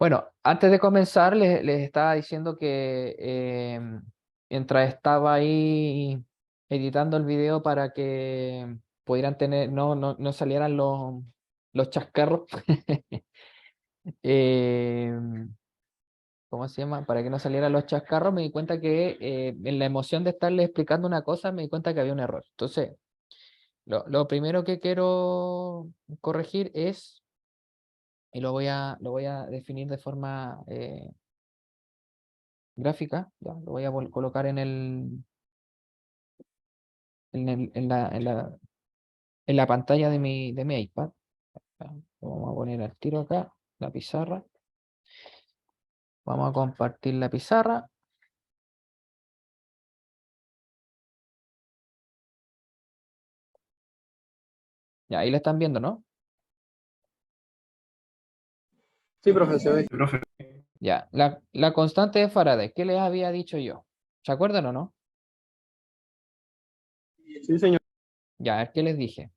Bueno, antes de comenzar, les estaba diciendo que mientras estaba ahí editando el video para que pudieran tener, no salieran los chascarros, eh, ¿cómo se llama? Para que no salieran los chascarros, me di cuenta que en la emoción de estarle explicando una cosa, me di cuenta que había un error. Entonces, lo primero que quiero corregir es, y lo voy a definir de forma gráfica, ya, lo voy a colocar en la pantalla de mi iPad. Ya, lo vamos a poner al tiro acá, la pizarra. Vamos a compartir la pizarra. Ya, ahí la están viendo, ¿no? Sí, profesor. Ya, la constante de Faraday, ¿qué les había dicho yo? ¿Se acuerdan o no? Sí, señor. Ya, a ver, ¿qué les dije?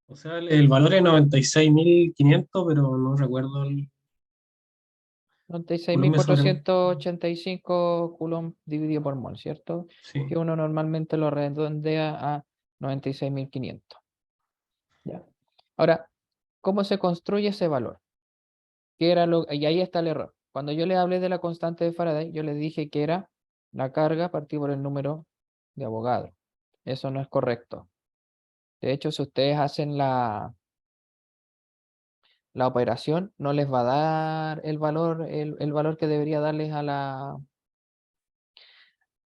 O sea, el valor es 96.500, pero no recuerdo el coulomb sobre. 96.485 coulomb dividido por mol, ¿cierto? Sí. Que uno normalmente lo redondea a 96.500. Ya. Ahora, ¿cómo se construye ese valor? Y ahí está el error. Cuando yo le hablé de la constante de Faraday, yo les dije que era la carga partida por el número de Avogadro. Eso no es correcto. De hecho, si ustedes hacen la operación, no les va a dar el valor que debería darles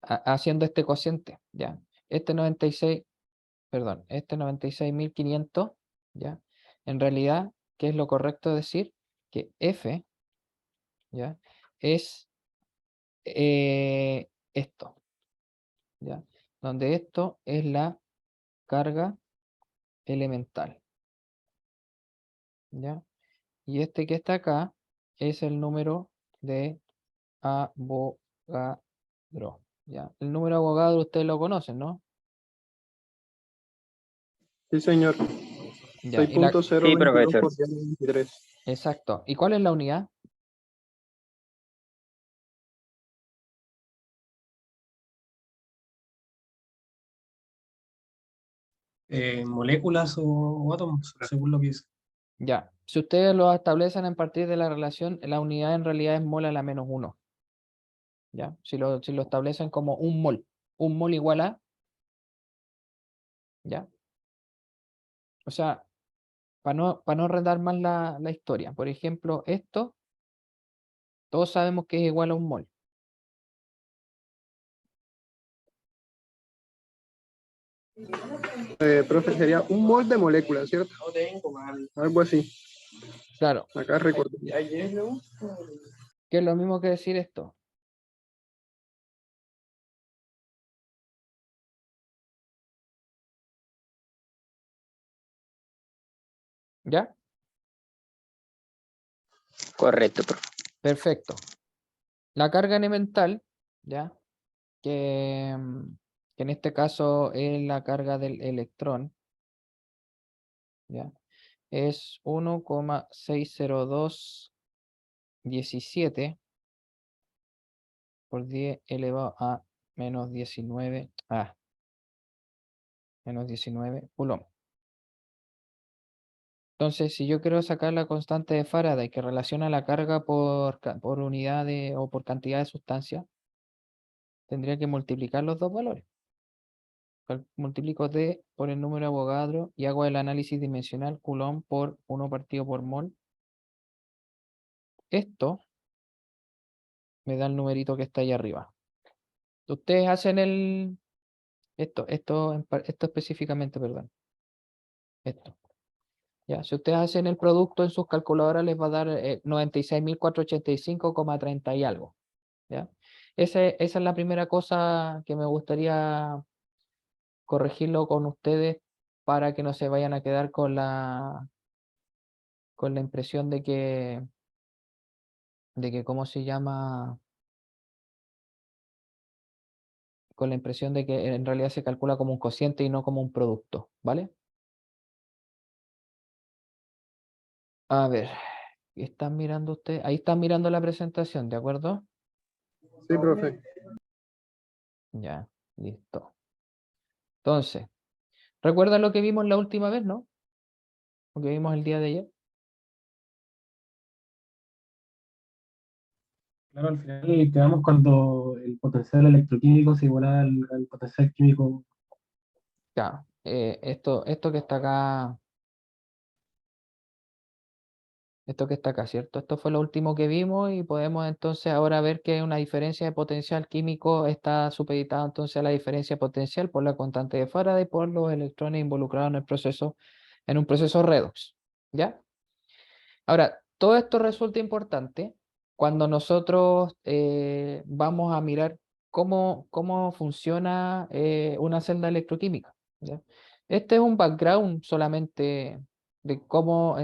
haciendo este cociente, ¿ya? Este 96, perdón, este 96.500, ¿ya? En realidad, ¿qué es lo correcto decir? Que F, ¿ya? Es esto, ¿ya? Donde esto es la carga elemental, ¿ya? Y este que está acá es el número de Avogadro, ¿ya? El número de Avogadro ustedes lo conocen, ¿no? Sí, señor. Ya, Sí, 6.022 profesor. por 1023. exacto. ¿Y cuál es la unidad? Moléculas o átomos, según lo que dice. Ya, si ustedes lo establecen a partir de la relación, la unidad en realidad es mol a la menos 1, ¿ya? Si lo establecen como un mol igual a, ¿ya? O sea, para no enredar más la historia, por ejemplo, esto, todos sabemos que es igual a un mol. Profe, sería un mol de molécula, ¿cierto? Algo así. Claro, Acá recuerdo. que es lo mismo que decir esto. ¿Ya? Correcto, profe. Perfecto. La carga elemental, ¿ya? Que en este caso es la carga del electrón, ¿ya? Es 1,60217 por 10 elevado a menos 19 coulomb. Entonces, si yo quiero sacar la constante de Faraday que relaciona la carga por unidad o por cantidad de sustancia, tendría que multiplicar los dos valores. Multiplico D por el número de Avogadro y hago el análisis dimensional Coulomb por 1 partido por mol. Esto me da el numerito que está ahí arriba. Ustedes hacen esto específicamente, perdón. Esto. Ya, si ustedes hacen el producto en sus calculadoras les va a dar 96.485,30 y algo. ¿Ya? Esa es la primera cosa que me gustaría corregirlo con ustedes para que no se vayan a quedar con la impresión de que, ¿cómo se llama? Con la impresión de que en realidad se calcula como un cociente y no como un producto, ¿vale? A ver, ¿qué están mirando ustedes? Ahí están mirando la presentación, ¿de acuerdo? Sí, profe. Ya, listo. Entonces, ¿recuerdan lo que vimos la última vez, no? Lo que vimos el día de ayer. Claro, al final quedamos cuando el potencial electroquímico se iguala al potencial químico. Ya, esto que está acá, ¿cierto? Esto fue lo último que vimos y podemos entonces ahora ver que una diferencia de potencial químico está supeditada entonces a la diferencia potencial por la constante de Faraday por los electrones involucrados en el proceso, en un proceso redox. ¿Ya? Ahora, todo esto resulta importante cuando nosotros vamos a mirar cómo funciona una celda electroquímica. ¿Ya? Este es un background solamente de cómo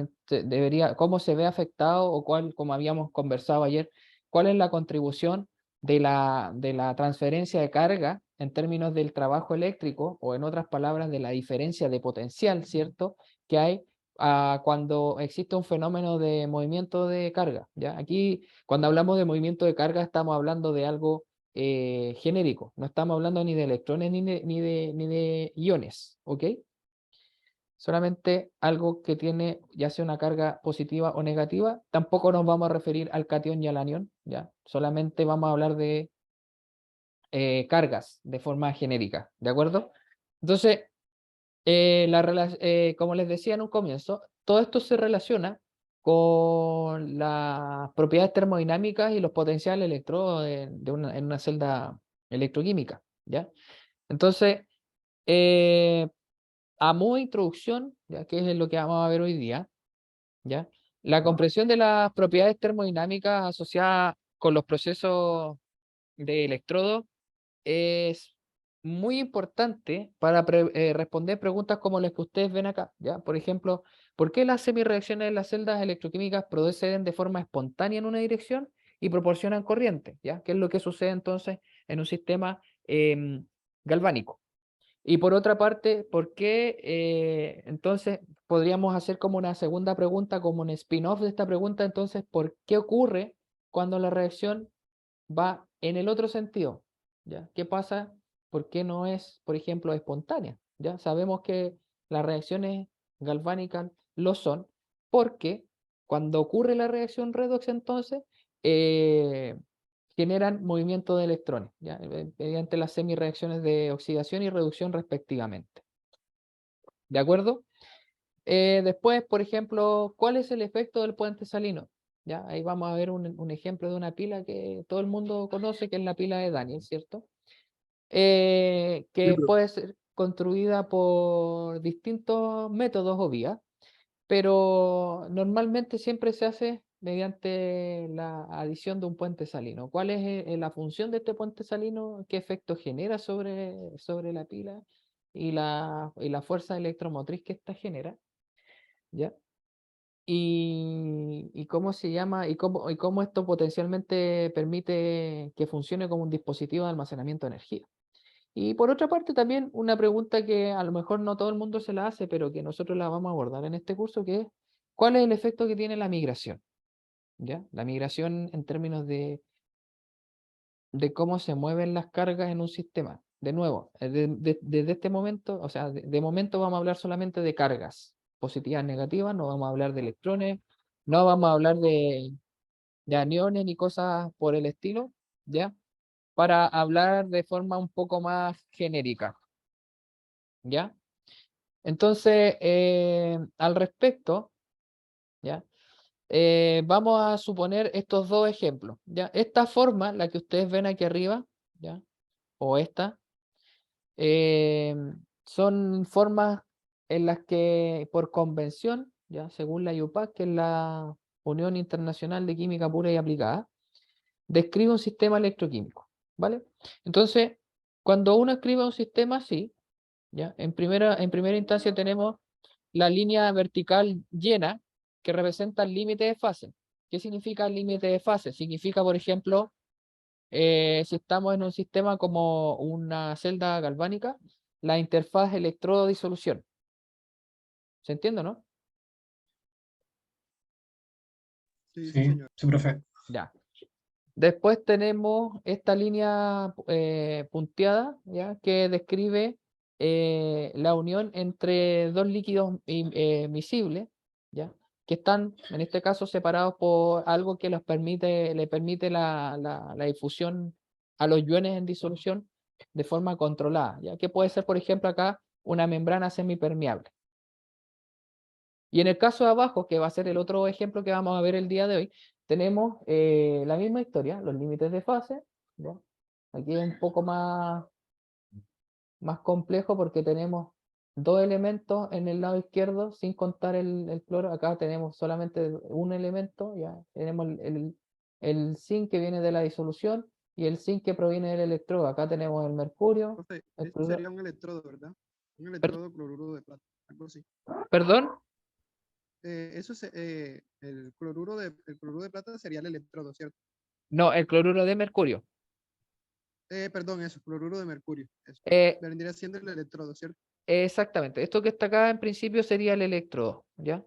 se ve afectado o como habíamos conversado ayer, cuál es la contribución de la transferencia de carga en términos del trabajo eléctrico, o en otras palabras, de la diferencia de potencial, ¿cierto?, que hay cuando existe un fenómeno de movimiento de carga. ¿Ya? Aquí, cuando hablamos de movimiento de carga, estamos hablando de algo genérico. No estamos hablando ni de electrones ni de iones. ¿Ok? Solamente algo que tiene ya sea una carga positiva o negativa. Tampoco nos vamos a referir al catión y al anión. ¿Ya? Solamente vamos a hablar de cargas de forma genérica. ¿De acuerdo? Entonces, como les decía en un comienzo, todo esto se relaciona con las propiedades termodinámicas y los potenciales de electrodos en una celda electroquímica, ¿ya? Entonces, a modo de introducción, ya que es lo que vamos a ver hoy día, ¿ya? La comprensión de las propiedades termodinámicas asociadas con los procesos de electrodos es muy importante para responder preguntas como las que ustedes ven acá, ¿ya? Por ejemplo, ¿por qué las semirreacciones en las celdas electroquímicas proceden de forma espontánea en una dirección y proporcionan corriente? ¿Ya? ¿Qué es lo que sucede entonces en un sistema galvánico? Y por otra parte, ¿por qué entonces podríamos hacer como una segunda pregunta, como un spin-off de esta pregunta? Entonces, ¿por qué ocurre cuando la reacción va en el otro sentido? ¿Ya? ¿Qué pasa? ¿Por qué no es, por ejemplo, espontánea? ¿Ya? Sabemos que las reacciones galvánicas lo son porque cuando ocurre la reacción redox, entonces, eh, generan movimiento de electrones, ¿ya? Mediante las semirreacciones de oxidación y reducción respectivamente. ¿De acuerdo? Después, por ejemplo, ¿cuál es el efecto del puente salino? ¿Ya? Ahí vamos a ver un ejemplo de una pila que todo el mundo conoce, que es la pila de Daniel, ¿cierto? Sí, Que profe. puede ser construida por distintos métodos o vías, pero normalmente siempre se hace mediante la adición de un puente salino. ¿Cuál es la función de este puente salino? ¿Qué efecto genera sobre la pila y la fuerza electromotriz que ésta genera? ¿Ya? Y cómo se llama, y cómo esto potencialmente permite que funcione como un dispositivo de almacenamiento de energía. Y por otra parte, también una pregunta que a lo mejor no todo el mundo se la hace, pero que nosotros la vamos a abordar en este curso, que es, ¿cuál es el efecto que tiene la migración? ¿Ya? La migración en términos de cómo se mueven las cargas en un sistema. De nuevo, desde este momento, o sea, de momento vamos a hablar solamente de cargas positivas, negativas, no vamos a hablar de electrones, no vamos a hablar de aniones ni cosas por el estilo, ¿ya? Para hablar de forma un poco más genérica, ¿ya? Entonces, al respecto, ¿ya? Vamos a suponer estos dos ejemplos, ¿ya? Esta forma, la que ustedes ven aquí arriba, ¿ya? O esta, eh, son formas en las que por convención, ¿ya? Según la IUPAC, que es la Unión Internacional de Química Pura y Aplicada, describe un sistema electroquímico, ¿vale? Entonces, cuando uno escribe un sistema así, ¿ya? En primera instancia tenemos la línea vertical llena, que representa el límite de fase. ¿Qué significa el límite de fase? Significa, por ejemplo, si estamos en un sistema como una celda galvánica, la interfaz electrodo-disolución. ¿Se entiende, no? Sí, sí, Sí, señor. sí, profe. Ya. Después tenemos esta línea punteada, ¿ya? Que describe la unión entre dos líquidos miscibles, ¿ya? Que están, en este caso, separados por algo que le permite la difusión a los iones en disolución de forma controlada, ¿ya? Que puede ser, por ejemplo, acá una membrana semipermeable. Y en el caso de abajo, que va a ser el otro ejemplo que vamos a ver el día de hoy, tenemos la misma historia, los límites de fase, ¿ya? Aquí es un poco más complejo porque tenemos dos elementos en el lado izquierdo, sin contar el cloro. Acá tenemos solamente un elemento, ya tenemos el zinc que viene de la disolución y el zinc que proviene del electrodo. Acá tenemos el mercurio, Profe, el este cloruro. sería un electrodo, ¿verdad? Un electrodo cloruro de plata, algo así. ¿Perdón? Eso es, el cloruro de plata sería el electrodo, ¿cierto? No, el cloruro de mercurio. Perdón, eso, cloruro de mercurio. Eso. Eh, Vendría siendo el electrodo, ¿cierto? Exactamente. Esto que está acá en principio sería el electrodo, ¿ya?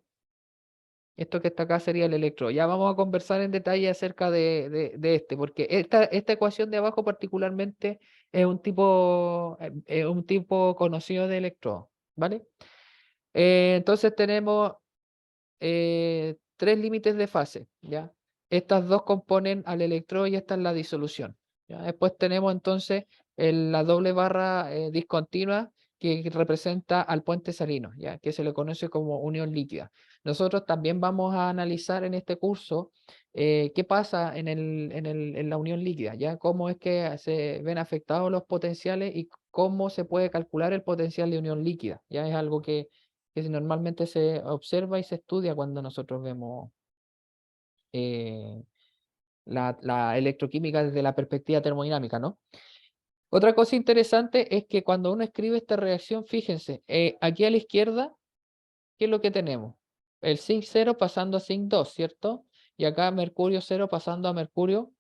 Esto que está acá sería el electrodo. Ya vamos a conversar en detalle acerca de este, porque esta ecuación de abajo particularmente es un tipo conocido de electrodo, ¿vale? Entonces tenemos tres límites de fase, ¿ya? Estas dos componen al electrodo y esta es la disolución, ¿ya? Después tenemos entonces la doble barra discontinua que representa al puente salino, ¿ya? Que se le conoce como unión líquida. Nosotros también vamos a analizar en este curso qué pasa en la unión líquida, ¿ya? Cómo es que se ven afectados los potenciales y cómo se puede calcular el potencial de unión líquida, ¿ya? Es algo que normalmente se observa y se estudia cuando nosotros vemos eh, la electroquímica desde la perspectiva termodinámica, ¿no? Otra cosa interesante es que cuando uno escribe esta reacción, fíjense, aquí a la izquierda, ¿qué es lo que tenemos? El zinc 0 pasando a zinc 2, ¿cierto? Y acá mercurio 0 pasando a mercurio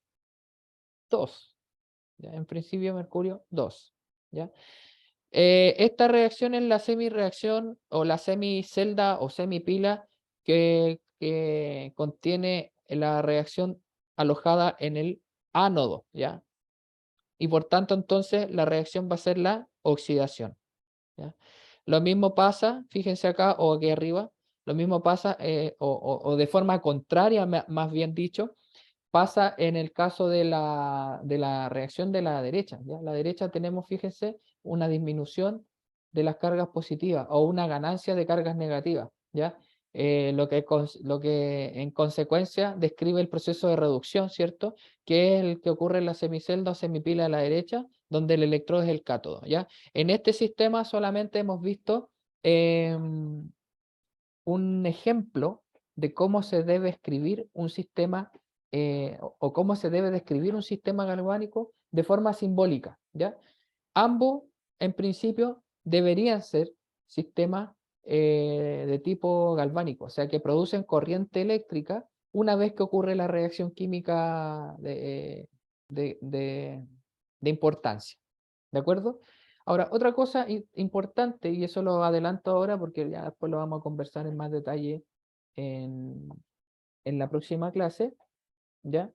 2. ¿Ya? En principio mercurio 2. ¿Ya? Esta reacción es la semireacción o la semicelda o semipila que contiene la reacción alojada en el ánodo, ¿ya? Y por tanto, entonces, la reacción va a ser la oxidación, ¿ya? Lo mismo pasa, fíjense acá o aquí arriba, lo mismo pasa, o de forma contraria, más bien dicho, pasa en el caso de la reacción de la derecha, ¿ya? La derecha tenemos, fíjense, una disminución de las cargas positivas o una ganancia de cargas negativas, ¿ya? Lo que en consecuencia describe el proceso de reducción, ¿cierto? Que es el que ocurre en la semicelda o semipila de la derecha, donde el electrodo es el cátodo, ¿ya? En este sistema solamente hemos visto un ejemplo de cómo se debe escribir un sistema o cómo se debe describir un sistema galvánico de forma simbólica, ¿ya? Ambos, en principio, deberían ser sistemas de tipo galvánico, o sea, que producen corriente eléctrica una vez que ocurre la reacción química de, de- de importancia, ¿de acuerdo? Ahora, otra cosa importante, y eso lo adelanto ahora porque ya después lo vamos a conversar en más detalle en, en la próxima clase, ¿ya?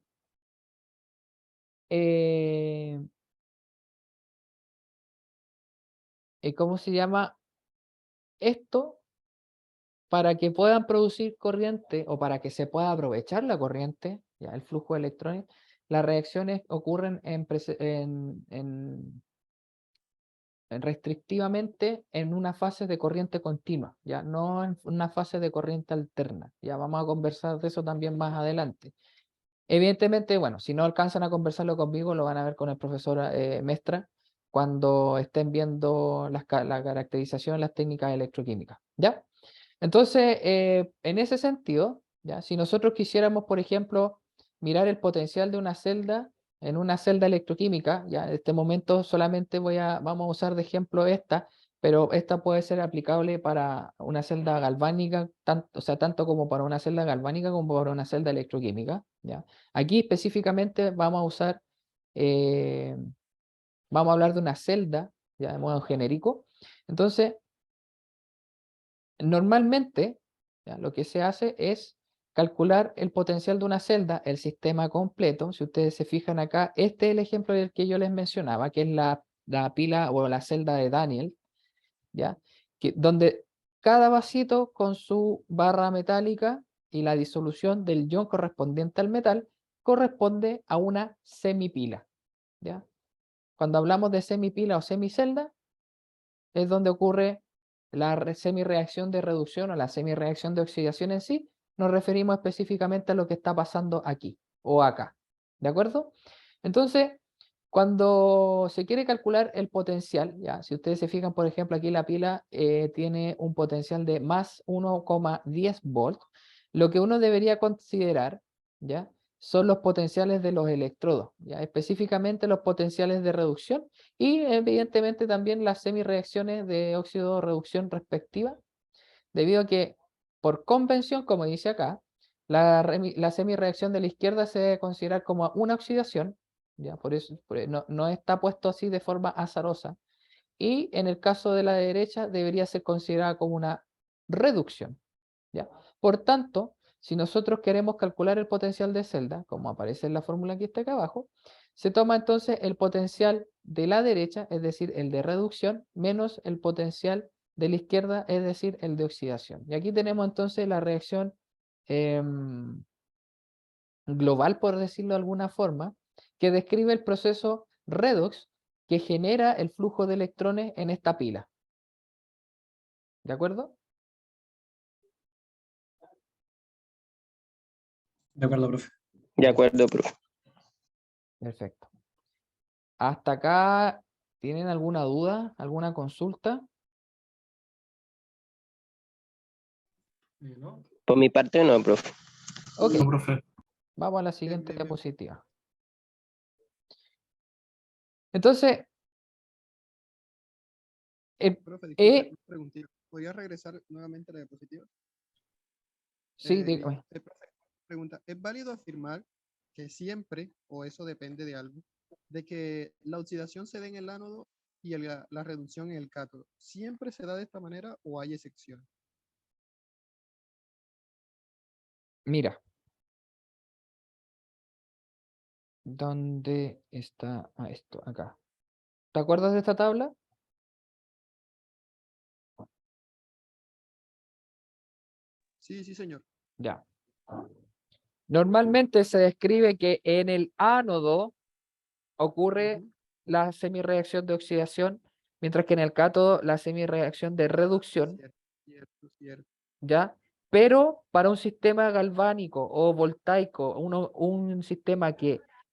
Eh, ¿Cómo se llama? Esto, para que puedan producir corriente o para que se pueda aprovechar la corriente, ya, el flujo de electrones, las reacciones ocurren restrictivamente en una fase de corriente continua, ya no en una fase de corriente alterna. Ya vamos a conversar de eso también más adelante. Evidentemente, bueno, si no alcanzan a conversarlo conmigo, lo van a ver con el profesor Mestra cuando estén viendo la caracterización, las técnicas electroquímicas, ¿ya? Entonces, en ese sentido, ¿ya? Si nosotros quisiéramos, por ejemplo, mirar el potencial de una celda en una celda electroquímica, ya en este momento solamente vamos a usar de ejemplo esta, pero esta puede ser aplicable para una celda galvánica, o sea, tanto como para una celda galvánica como para una celda electroquímica, ¿ya? Aquí específicamente eh, vamos a hablar de una celda, ya de modo genérico. Entonces, normalmente, ¿ya? Lo que se hace es calcular el potencial de una celda, el sistema completo. Si ustedes se fijan acá, este es el ejemplo del que yo les mencionaba, que es la pila o la celda de Daniel, ¿ya? Donde cada vasito con su barra metálica y la disolución del ion correspondiente al metal corresponde a una semipila, ¿ya? Cuando hablamos de semipila o semicelda, es donde ocurre la semireacción de reducción o la semireacción de oxidación en sí. Nos referimos específicamente a lo que está pasando aquí o acá, ¿de acuerdo? Entonces, cuando se quiere calcular el potencial, ya, si ustedes se fijan, por ejemplo, aquí la pila tiene un potencial de más 1,10 volts, lo que uno debería considerar, ¿ya?, son los potenciales de los electrodos, ¿ya?, específicamente los potenciales de reducción y evidentemente también las semireacciones de óxido reducción respectiva, debido a que por convención, como dice acá, la semireacción de la izquierda se debe considerar como una oxidación, ¿ya? Por eso no está puesto así de forma azarosa, y en el caso de la derecha debería ser considerada como una reducción, ¿ya? Por tanto, si nosotros queremos calcular el potencial de celda, como aparece en la fórmula que está acá abajo, se toma entonces el potencial de la derecha, es decir, el de reducción, menos el potencial de la izquierda, es decir, el de oxidación. Y aquí tenemos entonces la reacción global, por decirlo de alguna forma, que describe el proceso redox que genera el flujo de electrones en esta pila. ¿De acuerdo? De acuerdo, profe. De acuerdo, profe. Perfecto. ¿Hasta acá tienen alguna duda, alguna consulta? ¿No? Por mi parte no, profe. Ok, No, profe. vamos a la siguiente bien, bien. diapositiva. Entonces, Profe, disculpe, E, una preguntita. ¿Podría regresar nuevamente a la diapositiva? sí, dígame. Profe, pregunta, ¿es válido afirmar que siempre, o eso depende de algo, de que la oxidación se dé en el ánodo y la reducción en el cátodo? ¿Siempre se da de esta manera o hay excepciones? Mira. ¿Dónde está esto? Acá. ¿Te acuerdas de esta tabla? Sí, sí, señor. Ya. Normalmente se describe que en el ánodo ocurre Ujú. la semireacción de oxidación, mientras que en el cátodo la semireacción de reducción, Cierto, cierto, cierto. ¿ya? Pero para un sistema galvánico o voltaico, un sistema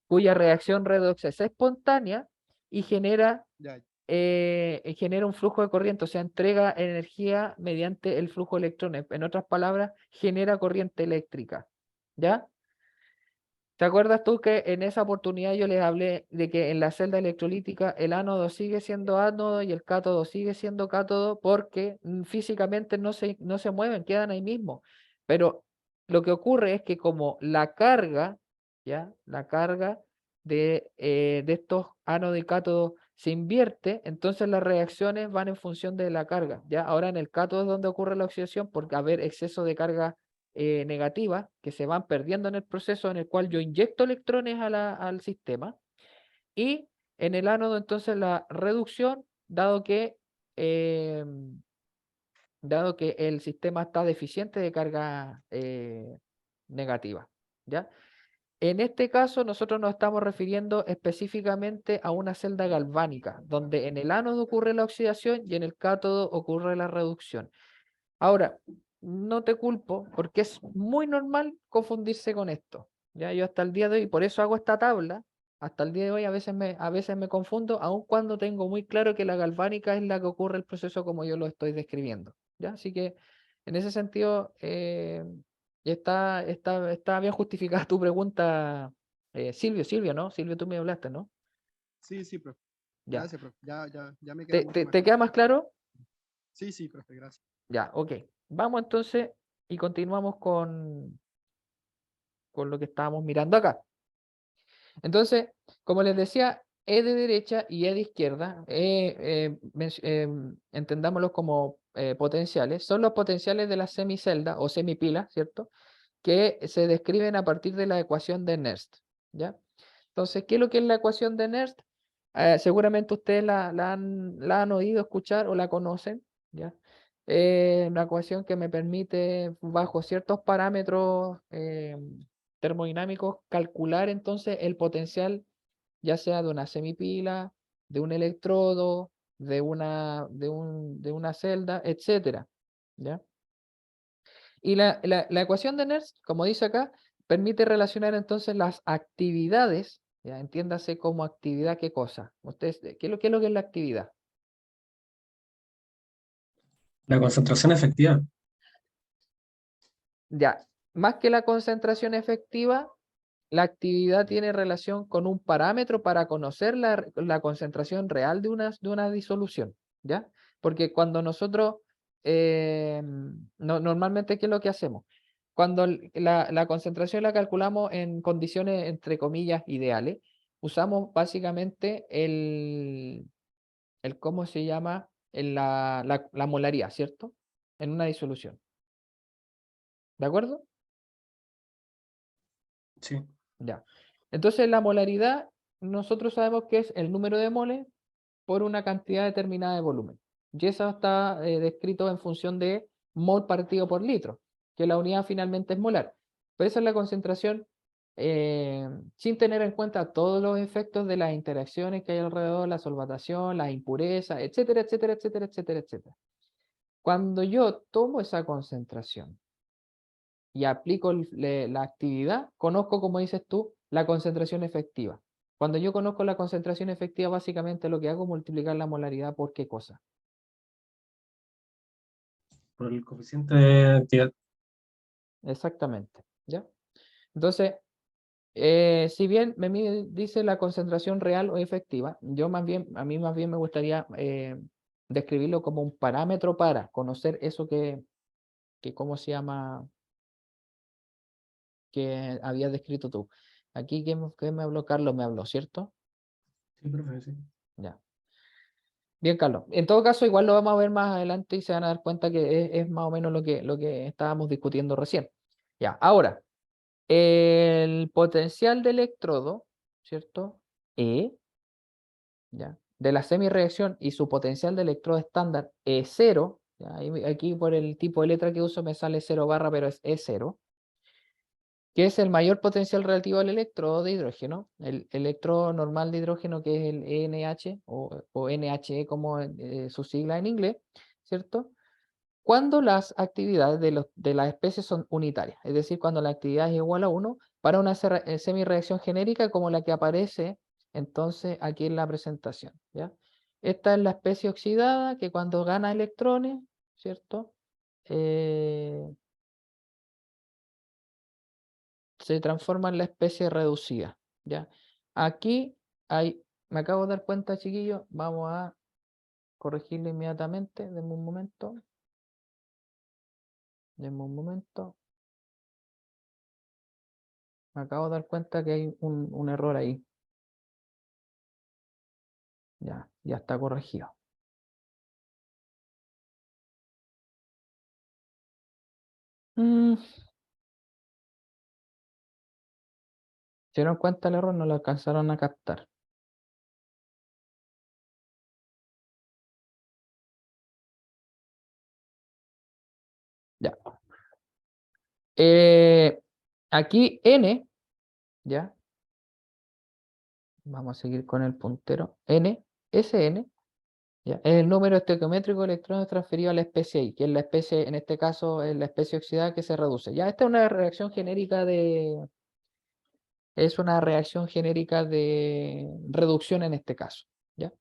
cuya reacción redox es espontánea y genera Ya, genera un flujo de corriente, o sea, entrega energía mediante el flujo de electrones. En otras palabras, genera corriente eléctrica. ¿Ya? ¿Te acuerdas tú que en esa oportunidad yo les hablé de que en la celda electrolítica el ánodo sigue siendo ánodo y el cátodo sigue siendo cátodo porque físicamente no se mueven, quedan ahí mismo? Pero lo que ocurre es que como la carga, ¿ya?, la carga de estos ánodo y cátodo se invierte, entonces las reacciones van en función de la carga, ¿ya? Ahora en el cátodo es donde ocurre la oxidación por haber exceso de carga negativas que se van perdiendo en el proceso en el cual yo inyecto electrones al sistema, y en el ánodo entonces la reducción, eh, dado que el sistema está deficiente de carga negativa, ¿ya? En este caso nosotros nos estamos refiriendo específicamente a una celda galvánica, donde en el ánodo ocurre la oxidación y en el cátodo ocurre la reducción. Ahora, no te culpo porque es muy normal confundirse con esto. Ya yo hasta el día de hoy, por eso hago esta tabla, hasta el día de hoy a veces me confundo, aun cuando tengo muy claro que la galvánica es la que ocurre el proceso como yo lo estoy describiendo. ¿Ya? Así que en ese sentido está bien justificada tu pregunta, Silvio, ¿no? Silvio, tú me hablaste, ¿no? sí, sí, profe. Ya. Gracias, profe. Ya me queda mucho más ¿Te queda claro. más claro? Sí, sí, profe, gracias. Ya, ok. Vamos entonces y continuamos con lo que estábamos mirando acá. Entonces, como les decía, E de derecha y E de izquierda, entendámoslos como potenciales, son los potenciales de la semicelda o semipila, ¿cierto? que se describen a partir de la ecuación de Nernst, ¿ya? Entonces, ¿qué es lo que es la ecuación de Nernst? Seguramente ustedes la han oído escuchar o la conocen, ¿ya? Una ecuación que me permite, bajo ciertos parámetros termodinámicos, calcular entonces el potencial, ya sea de una semipila, de un electrodo, de una celda, etcétera, ¿ya? Y la ecuación de Nernst, como dice acá, permite relacionar entonces las actividades, ya entiéndase como actividad qué cosa. Ustedes, ¿qué es lo que es la actividad? La concentración efectiva. Ya, más que la concentración efectiva, la actividad tiene relación con un parámetro para conocer la concentración real de una disolución, ¿ya? Porque cuando nosotros, normalmente, ¿qué es lo que hacemos? Cuando la concentración la calculamos en condiciones, entre comillas, ideales, usamos básicamente ¿cómo se llama? La molaridad, ¿cierto? En una disolución. ¿De acuerdo? Sí. Ya. Entonces, la molaridad, nosotros sabemos que es el número de moles por una cantidad determinada de volumen. Y eso está descrito en función de mol partido por litro, que la unidad finalmente es molar. Pero esa es la concentración sin tener en cuenta todos los efectos de las interacciones que hay alrededor, la solvatación, las impurezas, etcétera, etcétera, etcétera, etcétera, etcétera. Cuando yo tomo esa concentración y aplico la actividad, conozco, como dices tú, la concentración efectiva. Cuando yo conozco la concentración efectiva, básicamente lo que hago es multiplicar la molaridad por qué cosa. Por el coeficiente de actividad. Exactamente, ¿ya? Entonces, si bien me dice la concentración real o efectiva, a mí más bien me gustaría describirlo como un parámetro para conocer eso que ¿cómo se llama? Que habías descrito tú. Aquí, ¿qué me habló? Carlos me habló, ¿cierto? Sí, profe, sí. Ya. Bien, Carlos. En todo caso, igual lo vamos a ver más adelante y se van a dar cuenta que es más o menos lo que estábamos discutiendo recién. Ya, ahora, el potencial de electrodo, ¿cierto? ¿Ya? De la semireacción y su potencial de electrodo estándar E0, ¿ya? Aquí por el tipo de letra que uso me sale 0 barra, pero es E0, que es el mayor potencial relativo al electrodo de hidrógeno, el electrodo normal de hidrógeno, que es el ENH o NHE como su sigla en inglés, ¿cierto? Cuando las actividades de las especies son unitarias, es decir, cuando la actividad es igual a 1 para una semireacción genérica como la que aparece entonces aquí en la presentación, ¿ya? Esta es la especie oxidada que cuando gana electrones, ¿cierto? Se transforma en la especie reducida, ¿ya? Aquí me acabo de dar cuenta, chiquillos, vamos a corregirlo inmediatamente, denme un momento. Denme un momento. Me acabo de dar cuenta que hay un error ahí. Ya está corregido. Se dieron cuenta el error, no lo alcanzaron a captar. Ya. Aquí N, ¿ya? Vamos a seguir con el puntero. Sn, ¿ya? Es el número estequiométrico de electrones transferido a la especie I, que es la especie, en este caso, es la especie oxidada que se reduce. Ya, esta es una reacción genérica es una reacción genérica de reducción en este caso, ¿ya?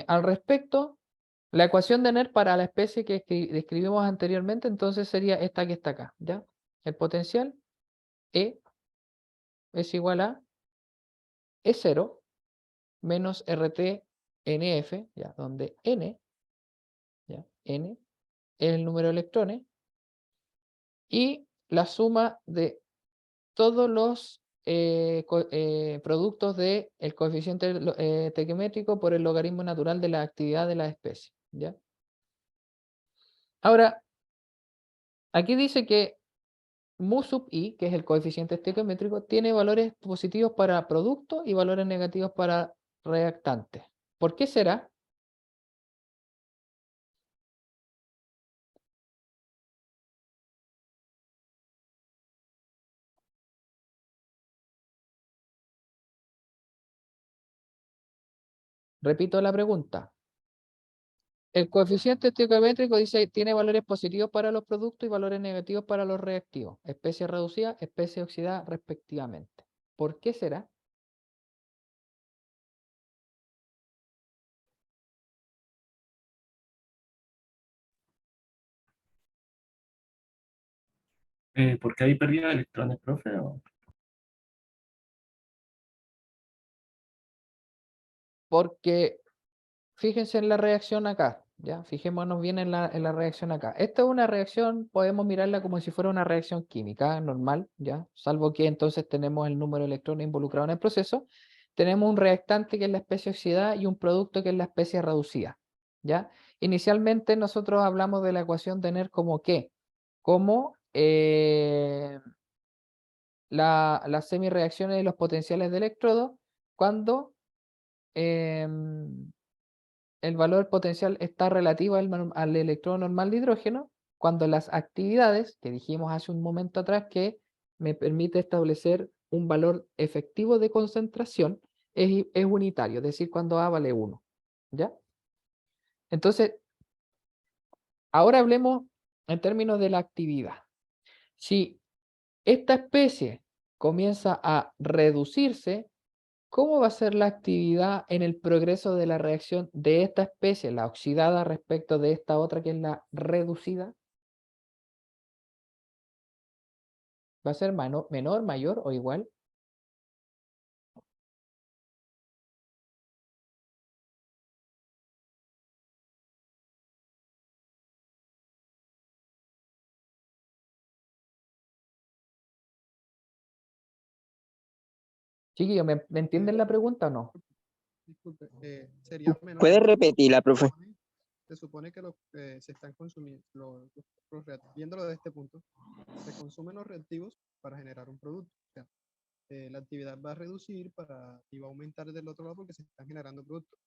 Al respecto, la ecuación de Nernst para la especie que describimos anteriormente, entonces sería esta que está acá, ¿ya? El potencial E es igual a E0 menos RT NF, ¿ya? Donde N, ¿ya? N es el número de electrones y la suma de todos los productos del coeficiente estequiométrico por el logaritmo natural de la actividad de la especie, ¿ya? Ahora, aquí dice que mu sub i, que es el coeficiente estequiométrico, tiene valores positivos para producto y valores negativos para reactantes. ¿Por qué será? Repito la pregunta. El coeficiente estequiométrico dice tiene valores positivos para los productos y valores negativos para los reactivos, especie reducida, especie oxidada, respectivamente. ¿Por qué será? ¿Por qué hay pérdida de electrones, profe? Porque fíjense en la reacción acá, ¿ya? Fijémonos bien en la reacción acá. Esta es una reacción, podemos mirarla como si fuera una reacción química normal, ¿ya? Salvo que entonces tenemos el número de electrones involucrado en el proceso. Tenemos un reactante que es la especie oxidada y un producto que es la especie reducida, ¿ya? Inicialmente nosotros hablamos de la ecuación de NER como ¿qué? Como las semireacciones de los potenciales de electrodo cuando el valor potencial está relativo al electrodo normal de hidrógeno, cuando las actividades, que dijimos hace un momento atrás que me permite establecer un valor efectivo de concentración, es unitario, es decir, cuando A vale 1. ¿Ya? Entonces, ahora hablemos en términos de la actividad. Si esta especie comienza a reducirse, ¿cómo va a ser la actividad en el progreso de la reacción de esta especie, la oxidada, respecto de esta otra que es la reducida? ¿Va a ser menor, mayor o igual? Chiquillos, ¿me entienden la pregunta o no? Disculpe, sería menor. ¿Puedes repetirla, profe? Se supone que se están consumiendo, viéndolo desde este punto, se consumen los reactivos para generar un producto. O sea, la actividad va a reducir y va a aumentar del otro lado porque se están generando productos.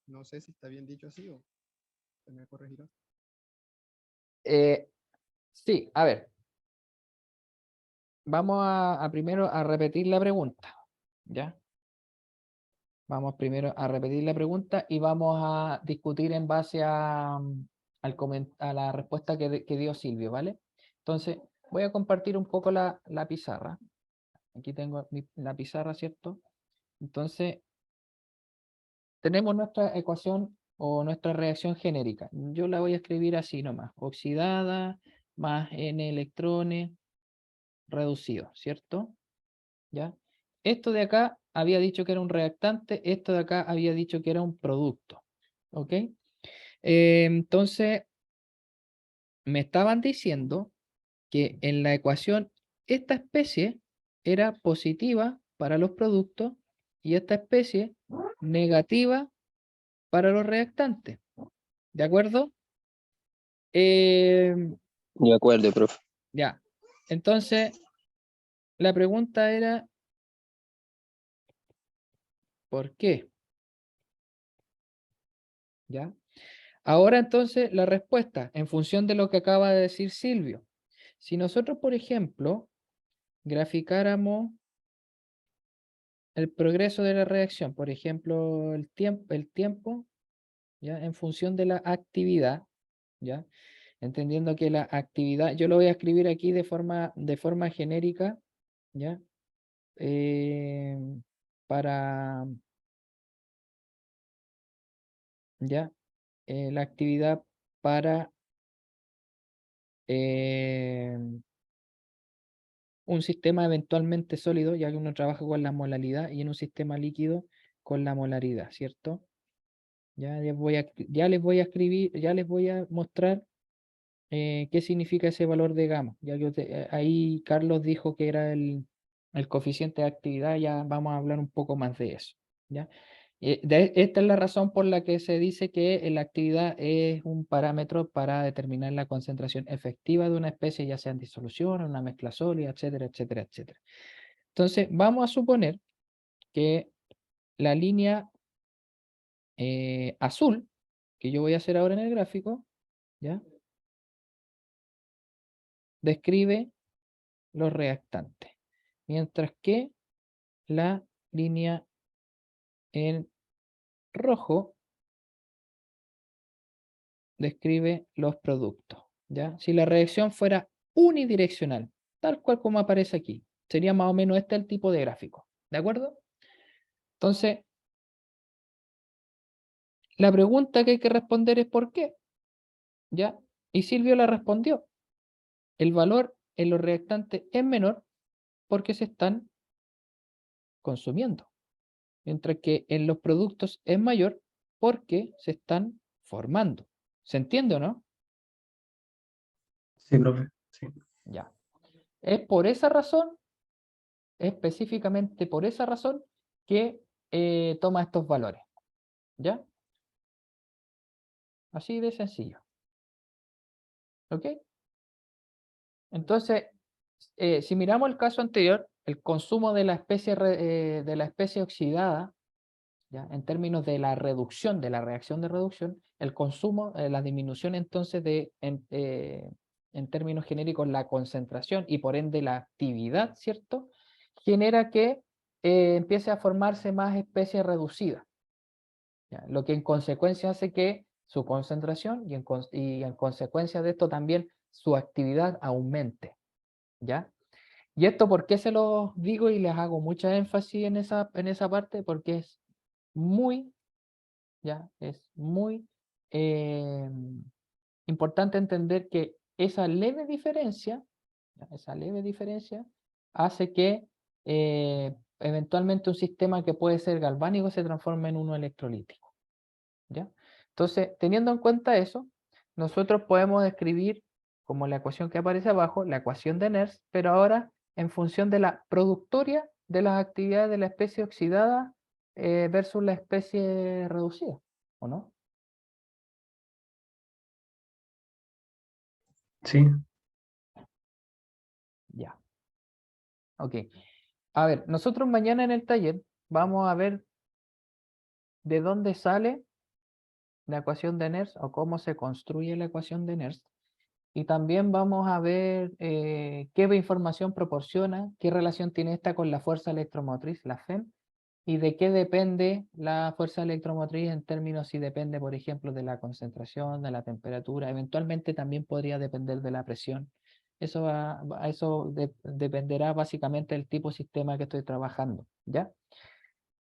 No sé si está bien dicho así o se me corregirá. Sí, a ver. Vamos a primero a repetir la pregunta. ¿Ya? Vamos primero a repetir la pregunta y vamos a discutir en base a la respuesta que dio Silvio, ¿vale? Entonces, voy a compartir un poco la pizarra. Aquí tengo la pizarra, ¿cierto? Entonces, tenemos nuestra ecuación o nuestra reacción genérica. Yo la voy a escribir así nomás. Oxidada más N electrones reducido, ¿cierto? ¿Ya? Esto de acá había dicho que era un reactante, esto de acá había dicho que era un producto. ¿Ok? Entonces, me estaban diciendo que en la ecuación esta especie era positiva para los productos y esta especie negativa para los reactantes. ¿De acuerdo? De acuerdo, profe. Ya. Entonces, la pregunta era, ¿por qué? ¿Ya? Ahora entonces la respuesta, en función de lo que acaba de decir Silvio. Si nosotros, por ejemplo, graficáramos el progreso de la reacción, por ejemplo, el tiempo, ¿ya? En función de la actividad, ¿ya? Entendiendo que la actividad, yo lo voy a escribir aquí de forma genérica, ¿ya? Para, ¿ya? La actividad para un sistema eventualmente sólido, ya que uno trabaja con la molalidad, y en un sistema líquido con la molaridad, ¿cierto? Ya les voy a escribir, ya les voy a mostrar qué significa ese valor de gamma. Ya que ahí Carlos dijo que era el coeficiente de actividad, ya vamos a hablar un poco más de eso, ¿ya? Esta es la razón por la que se dice que la actividad es un parámetro para determinar la concentración efectiva de una especie, ya sea en disolución, en una mezcla sólida, etcétera, etcétera, etcétera. Entonces, vamos a suponer que la línea azul, que yo voy a hacer ahora en el gráfico, ¿ya? Describe los reactantes, mientras que la línea en rojo describe los productos, ¿ya? Si la reacción fuera unidireccional, tal cual como aparece aquí, sería más o menos este el tipo de gráfico, ¿de acuerdo? Entonces, la pregunta que hay que responder es ¿por qué? ¿Ya? Y Silvio la respondió. El valor en los reactantes es menor porque se están consumiendo, mientras que en los productos es mayor porque se están formando. ¿Se entiende o no? Sí, profe. Sí. Ya. Es por esa razón, específicamente por esa razón, que toma estos valores. ¿Ya? Así de sencillo. ¿Ok? Entonces, si miramos el caso anterior, el consumo de la especie oxidada, ¿ya? En términos de la reducción, de la reacción de reducción, el consumo, la disminución entonces en términos genéricos, la concentración y por ende la actividad, ¿cierto? Genera que empiece a formarse más especies reducidas, ¿ya? Lo que en consecuencia hace que su concentración y en consecuencia de esto también su actividad aumente, ¿ya? ¿Y esto por qué se los digo y les hago mucha énfasis en esa parte? Porque es muy, ya, es muy eh, importante entender que esa leve diferencia, ¿ya? Esa leve diferencia hace que eventualmente un sistema que puede ser galvánico se transforme en uno electrolítico, ¿ya? Entonces, teniendo en cuenta eso, nosotros podemos escribir como la ecuación que aparece abajo, la ecuación de Nernst, pero ahora en función de la productoria de las actividades de la especie oxidada versus la especie reducida, ¿o no? Sí. Ya. Ok. A ver, nosotros mañana en el taller vamos a ver de dónde sale la ecuación de Nernst o cómo se construye la ecuación de Nernst. Y también vamos a ver qué información proporciona, qué relación tiene esta con la fuerza electromotriz, la FEM, y de qué depende la fuerza electromotriz en términos si depende, por ejemplo, de la concentración, de la temperatura, eventualmente también podría depender de la presión. Dependerá básicamente del tipo de sistema que estoy trabajando, ¿ya?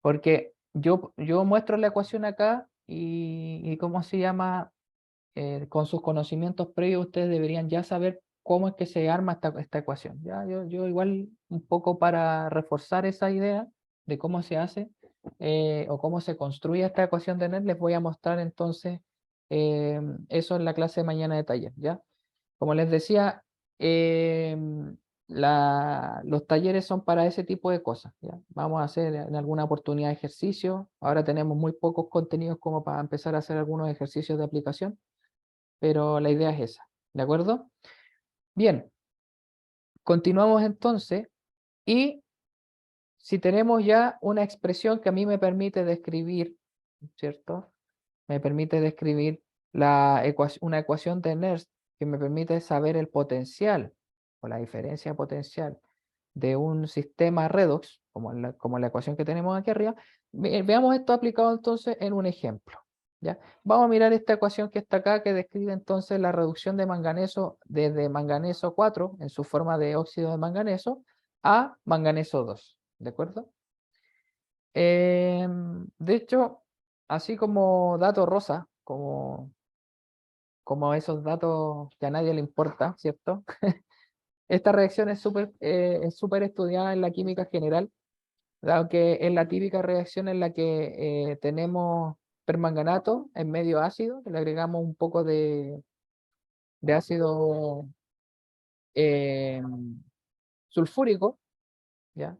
Porque yo muestro la ecuación acá y ¿cómo se llama? Con sus conocimientos previos ustedes deberían ya saber cómo es que se arma esta ecuación. ¿Ya? Yo igual un poco para reforzar esa idea de cómo se hace o cómo se construye esta ecuación de Nernst, les voy a mostrar entonces eso en la clase de mañana de taller. ¿Ya? Como les decía, los talleres son para ese tipo de cosas. ¿Ya? Vamos a hacer en alguna oportunidad ejercicio. Ahora tenemos muy pocos contenidos como para empezar a hacer algunos ejercicios de aplicación, pero la idea es esa, ¿de acuerdo? Bien, continuamos entonces y si tenemos ya una expresión que a mí me permite describir, ¿cierto? Me permite describir una ecuación de Nernst que me permite saber el potencial o la diferencia potencial de un sistema redox, como la ecuación que tenemos aquí arriba. Veamos esto aplicado entonces en un ejemplo. ¿Ya? Vamos a mirar esta ecuación que está acá, que describe entonces la reducción de manganeso desde manganeso 4 en su forma de óxido de manganeso a manganeso 2. ¿De acuerdo? De hecho, así como dato rosa, como esos datos que a nadie le importa, ¿cierto? Esta reacción es súper estudiada en la química general, dado que es la típica reacción en la que tenemos permanganato en medio ácido, que le agregamos un poco de ácido sulfúrico, ¿ya?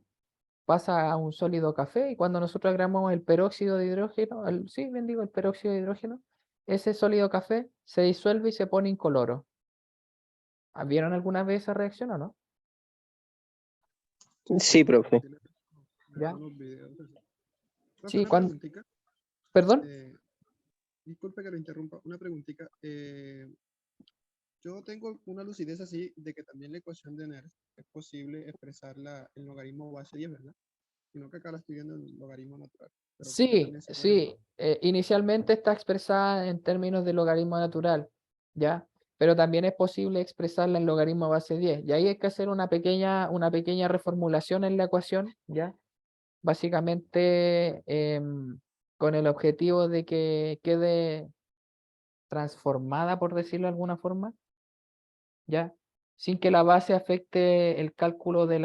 pasa a un sólido café, y cuando nosotros agregamos el peróxido de hidrógeno, sí, bien digo, el peróxido de hidrógeno, ese sólido café se disuelve y se pone incoloro. ¿Vieron alguna vez esa reacción o no? Sí, profe. Sí, le he visto Ya. algunos videos. Profe, Sí, una cuando... preguntita. ¿Perdón? Disculpe que lo interrumpa. Una preguntita. Yo tengo una lucidez así de que también la ecuación de Nernst es posible expresarla en logaritmo base 10, ¿verdad? Sino que acá la estoy viendo en logaritmo natural. Pero creo que Sí, también se puede. sí. Inicialmente está expresada en términos de logaritmo natural, ¿ya? Pero también es posible expresarla en logaritmo base 10. Y ahí hay que hacer una pequeña reformulación en la ecuación, ¿ya? Básicamente con el objetivo de que quede transformada, por decirlo de alguna forma, ¿ya? Sin que la base afecte el cálculo de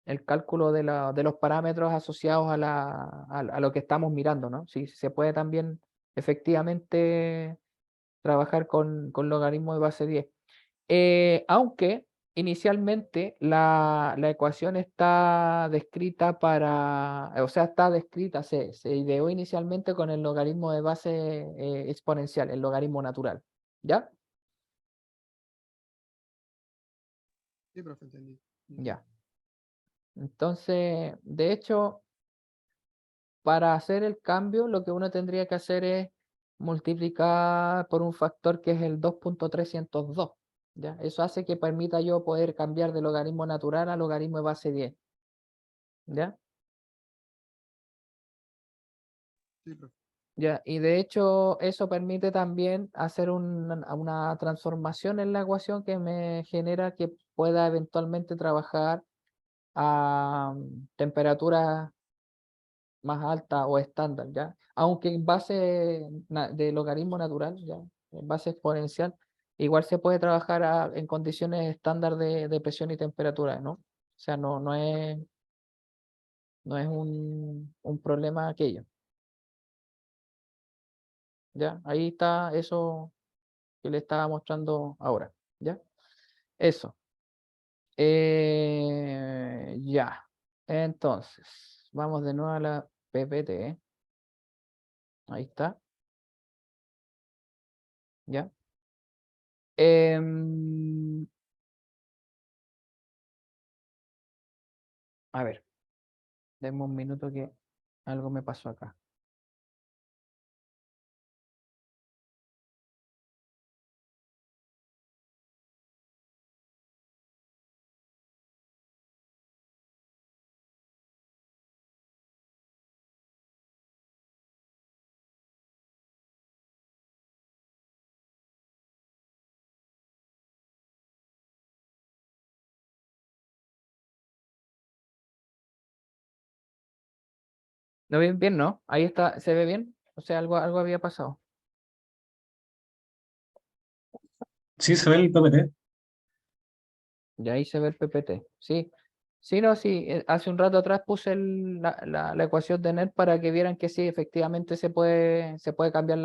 de los parámetros asociados a lo que estamos mirando, ¿no? Sí, se puede también efectivamente trabajar con logaritmo de base 10. Aunque inicialmente la ecuación está descrita está descrita, se ideó inicialmente con el logaritmo de base exponencial, el logaritmo natural, ¿ya? Sí, profe, entendí. Ya. Entonces, de hecho, para hacer el cambio, lo que uno tendría que hacer es multiplicar por un factor que es el 2.302. ¿Ya? Eso hace que permita yo poder cambiar de logaritmo natural a logaritmo de base 10. ¿Ya? Sí, profe. ¿Ya? Y de hecho, eso permite también hacer una transformación en la ecuación que me genera que pueda eventualmente trabajar a temperaturas más alta o estándar, ¿ya? Aunque en base de logaritmo natural, ¿ya? En base exponencial, igual se puede trabajar en condiciones estándar de presión y temperatura, ¿no? O sea, no es un problema aquello, ¿ya? Ahí está eso que le estaba mostrando ahora, ¿ya? Eso. Ya. Entonces, vamos de nuevo a la PPT, ¿eh? Ahí está, ¿ya? A ver, denme un minuto que algo me pasó acá. ¿Lo ven bien, no? Ahí está, ¿se ve bien? O sea, algo había pasado. Sí, se ve el PPT. Y ahí se ve el PPT. Sí, sí, no, sí. Hace un rato atrás puse la ecuación de NET para que vieran que sí, efectivamente se puede cambiar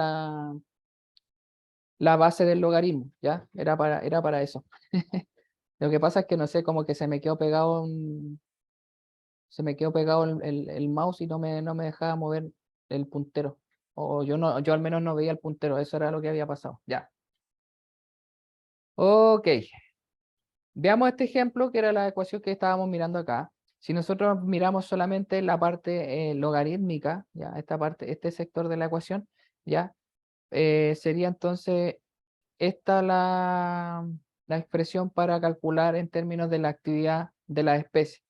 la base del logaritmo, ¿ya? Era para eso. Lo que pasa es que no sé, como que se me quedó pegado el mouse y no me dejaba mover el puntero. O yo al menos no veía el puntero, eso era lo que había pasado. Ya. Ok. Veamos este ejemplo que era la ecuación que estábamos mirando acá. Si nosotros miramos solamente la parte logarítmica, ya, esta parte, este sector de la ecuación, ya, sería entonces esta la expresión para calcular en términos de la actividad de la especie.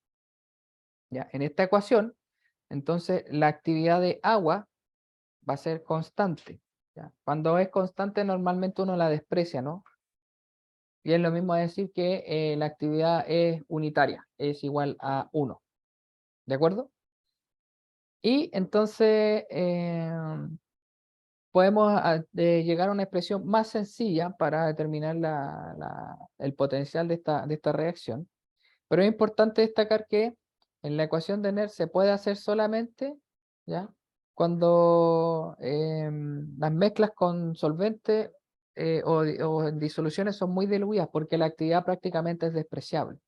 Ya, en esta ecuación, entonces la actividad de agua va a ser constante. ¿Ya? Cuando es constante, normalmente uno la desprecia, ¿no? Y es lo mismo decir que la actividad es unitaria, es igual a 1. ¿De acuerdo? Y entonces podemos llegar a una expresión más sencilla para determinar el potencial de esta reacción. Pero es importante destacar que en la ecuación de Nernst se puede hacer solamente, ¿ya? Cuando las mezclas con solventes o en disoluciones son muy diluidas porque la actividad prácticamente es despreciable.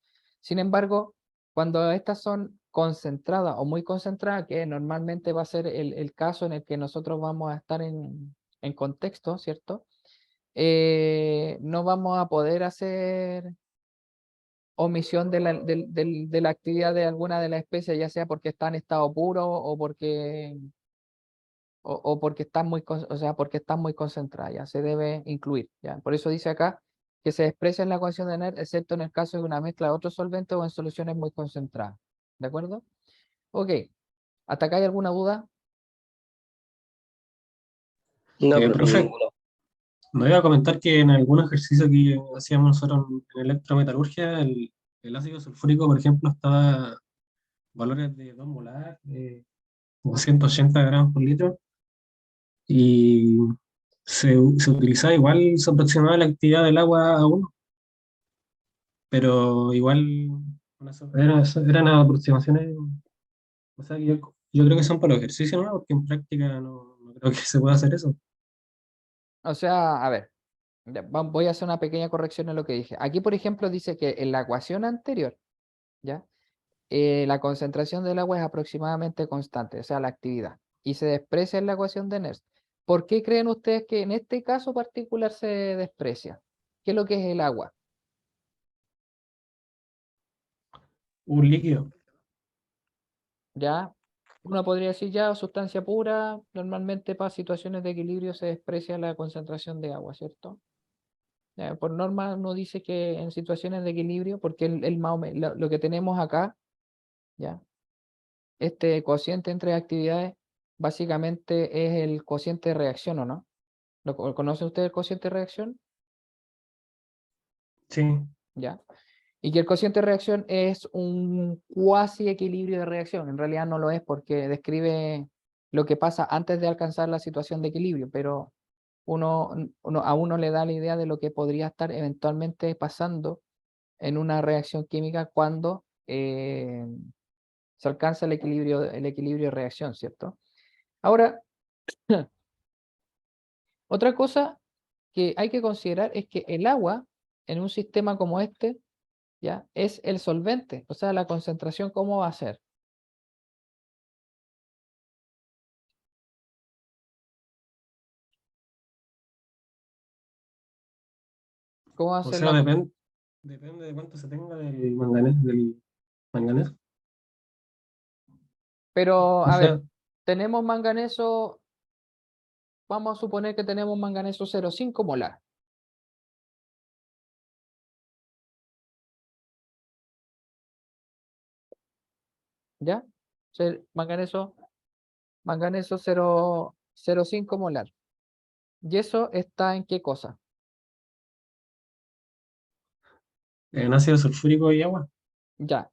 Sin embargo, cuando estas son concentradas o muy concentradas, que normalmente va a ser el caso en el que nosotros vamos a estar en contexto, ¿cierto? No vamos a poder hacer omisión de la actividad de alguna de las especies, ya sea porque está en estado puro o porque están o sea, porque están muy concentradas, ya se debe incluir, ya. Por eso dice acá que se expresa en la ecuación de NER, excepto en el caso de una mezcla de otros solventes o en soluciones muy concentradas. ¿De acuerdo? Ok. ¿Hasta acá hay alguna duda? No, profe, Profe, ninguna. me iba a comentar que en algún ejercicio que hacíamos nosotros en electrometalurgia, el ácido sulfúrico, por ejemplo, estaba valores de 2 molar, o 180 gramos por litro, y se utilizaba igual, se aproximaba la actividad del agua a 1, pero igual eran aproximaciones, o sea, yo creo que son para los ejercicios, ¿no? Porque en práctica no creo que se pueda hacer eso. O sea, a ver, ya, voy a hacer una pequeña corrección en lo que dije. Aquí, por ejemplo, dice que en la ecuación anterior, ¿ya? La concentración del agua es aproximadamente constante, o sea, la actividad, y se desprecia en la ecuación de Nernst. ¿Por qué creen ustedes que en este caso particular se desprecia? ¿Qué es lo que es el agua? Un líquido. ¿Ya? Uno podría decir ya sustancia pura, normalmente para situaciones de equilibrio se desprecia la concentración de agua, ¿cierto? Ya, por norma uno dice que en situaciones de equilibrio, porque lo que tenemos acá, ¿ya? Este cociente entre actividades básicamente es el cociente de reacción, ¿o no? ¿Conoce usted el cociente de reacción? Sí. ¿Ya? Y que el cociente de reacción es un cuasi equilibrio de reacción. En realidad no lo es porque describe lo que pasa antes de alcanzar la situación de equilibrio, pero a uno le da la idea de lo que podría estar eventualmente pasando en una reacción química cuando se alcanza el equilibrio de reacción, ¿cierto? Ahora, otra cosa que hay que considerar es que el agua en un sistema como este, ¿ya? Es el solvente, o sea, la concentración, ¿cómo va a ser? ¿Cómo va a O ser sea, depende de cuánto se tenga del manganeso. Pero, O a ver, sea, tenemos manganeso, vamos a suponer que tenemos manganeso 0,5 molar, ¿ya? Manganeso 0,5 molar. ¿Y eso está en qué cosa? en ácido sulfúrico y agua. Ya.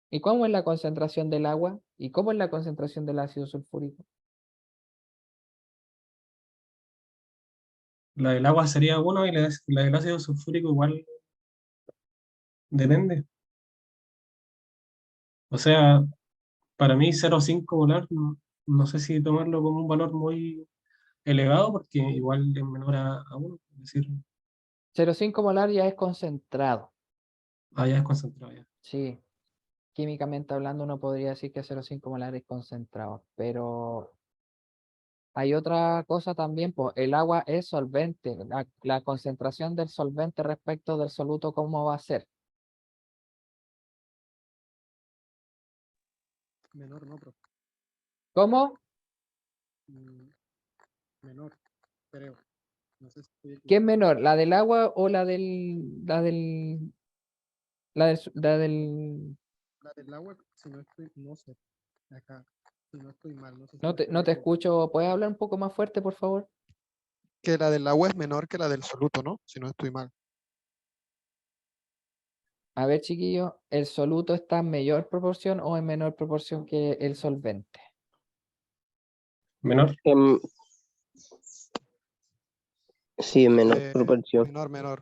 ¿Y cómo es la concentración del agua? ¿Y cómo es la concentración del ácido sulfúrico? La del agua sería 1 y la del ácido sulfúrico igual depende. O sea, para mí 0,5 molar, no sé si tomarlo como un valor muy elevado porque igual es menor a 1. Es decir, 0,5 molar ya es concentrado. allá es concentrado ya. Sí, químicamente hablando uno podría decir que 0,5 molar es concentrado, pero hay otra cosa también, pues el agua es solvente. La concentración del solvente respecto del soluto, ¿cómo va a ser? Menor, no, profe. ¿Cómo? Mm, Menor, creo. No sé si estoy ¿Qué es equivocado. menor? ¿La del agua o la del... La del agua, si no estoy, no sé. Acá, si no estoy mal, no sé si No estoy no te equivocado. escucho, ¿puedes hablar un poco más fuerte, por favor? Que la del agua es menor que la del soluto, ¿no? Si no estoy mal. A ver, chiquillo, ¿el soluto está en mayor proporción o en menor proporción que el solvente? Menor. Sí, en menor Eh, proporción.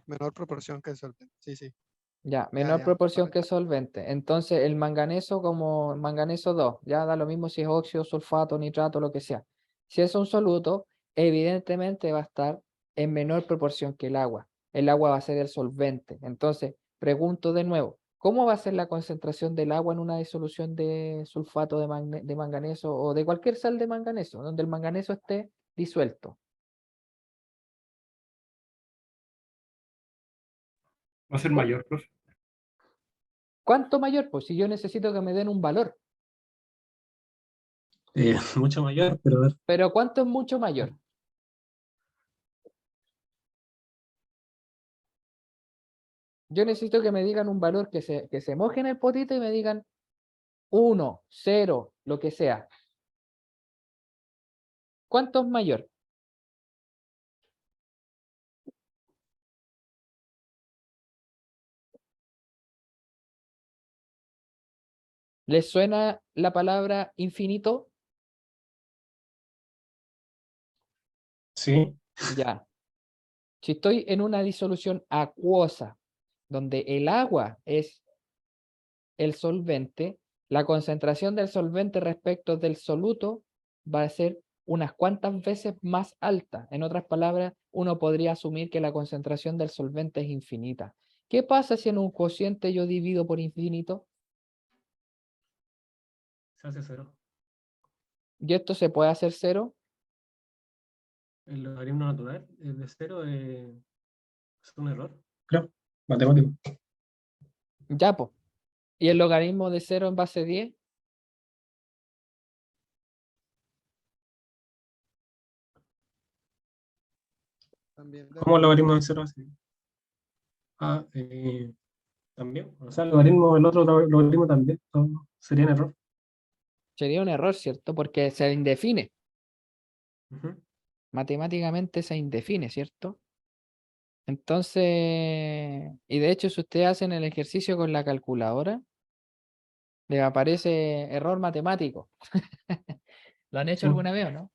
menor proporción que el solvente. Sí, sí. Ya, Ya, menor ya. proporción que solvente. Entonces, el manganeso como manganeso 2, ya da lo mismo si es óxido, sulfato, nitrato, lo que sea. Si es un soluto, evidentemente va a estar en menor proporción que el agua. El agua va a ser el solvente. Entonces, pregunto de nuevo, ¿Cómo va a ser la concentración del agua en una disolución de sulfato de manganeso o de cualquier sal de manganeso, donde el manganeso esté disuelto? Va a ser mayor, profe. ¿Cuánto mayor? Pues si yo necesito que me den un valor. Mucho mayor, pero a ver, Pero ¿cuánto es mucho mayor? Yo necesito que me digan un valor que se moje en el potito y me digan 1, 0, lo que sea. ¿Cuánto es mayor? ¿Les suena la palabra infinito? sí, Ya. Si estoy en una disolución acuosa, donde el agua es el solvente, la concentración del solvente respecto del soluto va a ser unas cuantas veces más alta. En otras palabras, uno podría asumir que la concentración del solvente es infinita. ¿Qué pasa si en un cociente yo divido por infinito? se hace cero. ¿Y esto se puede hacer cero? El logaritmo natural es de cero, es un error, creo, matemático. Ya, pues. ¿Y el logaritmo de 0 en base 10? También de ¿Cómo el error. logaritmo de cero así? Ah, también. O sea, el logaritmo, el otro logaritmo también, sería un error. Sería un error, ¿cierto? Porque se indefine. Ujú. Matemáticamente se indefine, ¿cierto? Entonces, y de hecho, si ustedes hacen el ejercicio con la calculadora, les aparece error matemático. ¿Lo han hecho Sí, alguna vez o no?